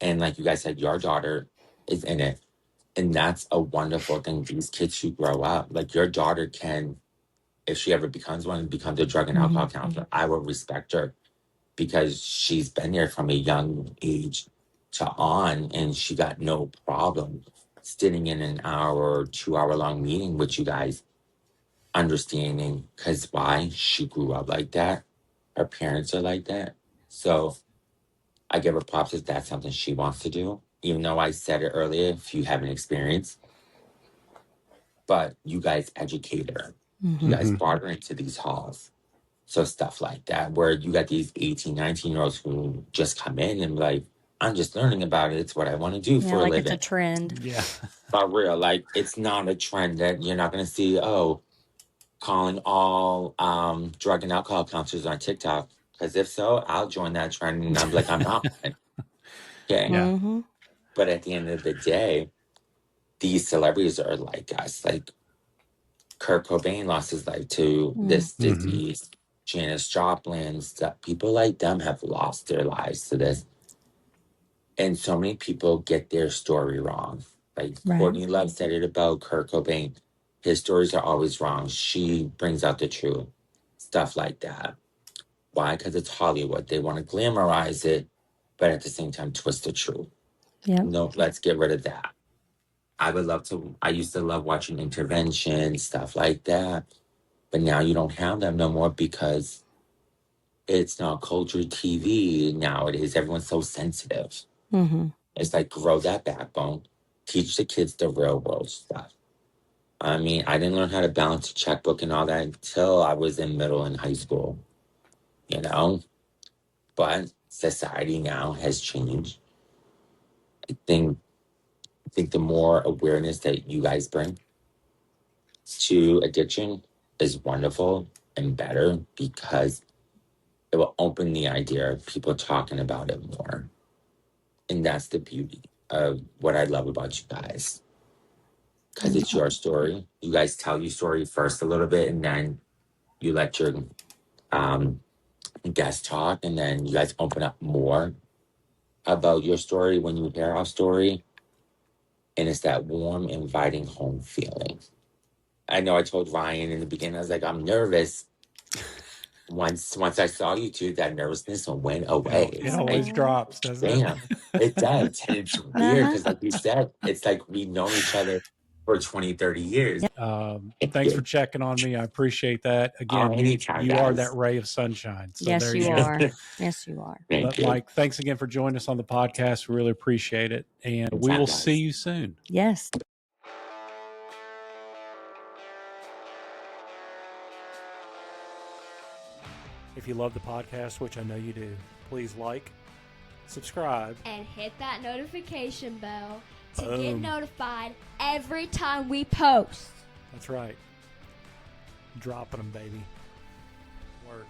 And like you guys said, your daughter is in it. And that's a wonderful thing. These kids who grow up, like your daughter can, if she ever becomes one, becomes a drug and alcohol counselor, I will respect her because she's been there from a young age to on, and she got no problem sitting in an hour or 2 hour long meeting with you guys, understanding because why she grew up like that. Her parents are like that. So I give her props if that's something she wants to do, even though I said it earlier, if you haven't experienced. But you guys educate her. You guys brought her into these halls. So stuff like that, where you got these 18, 19-year-olds who just come in and like, I'm just learning about it. It's what I want to do for a living. It's a trend. Yeah. But real, like, it's not a trend that you're not going to see, calling all drug and alcohol counselors on TikTok. Because if so, I'll join that trend. And I'm like, I'm not. Okay. Yeah. Mm-hmm. But at the end of the day, these celebrities are like us. Like Kurt Cobain lost his life to this disease. Janis Joplin, stuff. People like them have lost their lives to this. And so many people get their story wrong. Like Right. Courtney Love said it about Kurt Cobain. His stories are always wrong. She brings out the truth. Stuff like that. Why? Because it's Hollywood. They want to glamorize it, but at the same time twist the truth. Yeah. No, let's get rid of that. I used to love watching Intervention, stuff like that. But now you don't have them no more because it's not culture TV nowadays. Everyone's so sensitive. Mm-hmm. It's like, grow that backbone. Teach the kids the real world stuff. I mean, I didn't learn how to balance a checkbook and all that until I was in middle and high school, you know? But society now has changed. I think the more awareness that you guys bring to addiction is wonderful and better because it will open the idea of people talking about it more. And that's the beauty of what I love about you guys. Because it's your story. You guys tell your story first a little bit and then you let your guests talk and then you guys open up more about your story when you hear our story. And it's that warm, inviting home feeling. I know I told Ryan in the beginning, I was like, I'm nervous. Once I saw you two, that nervousness went away. It always drops, doesn't Damn, it does. And it's weird because, like you said, it's like we've known each other for 20, 30 years. Thanks for checking on me. I appreciate that. Again, you are that ray of sunshine. So Yes, there you you are. go. Yes, you are. But Myke, thanks again for joining us on the podcast. We really appreciate it. And we will see you soon. Yes. If you love the podcast, which I know you do, please like, subscribe, and hit that notification bell to get Boom. notified every time we post. That's right. Dropping them, baby. Word.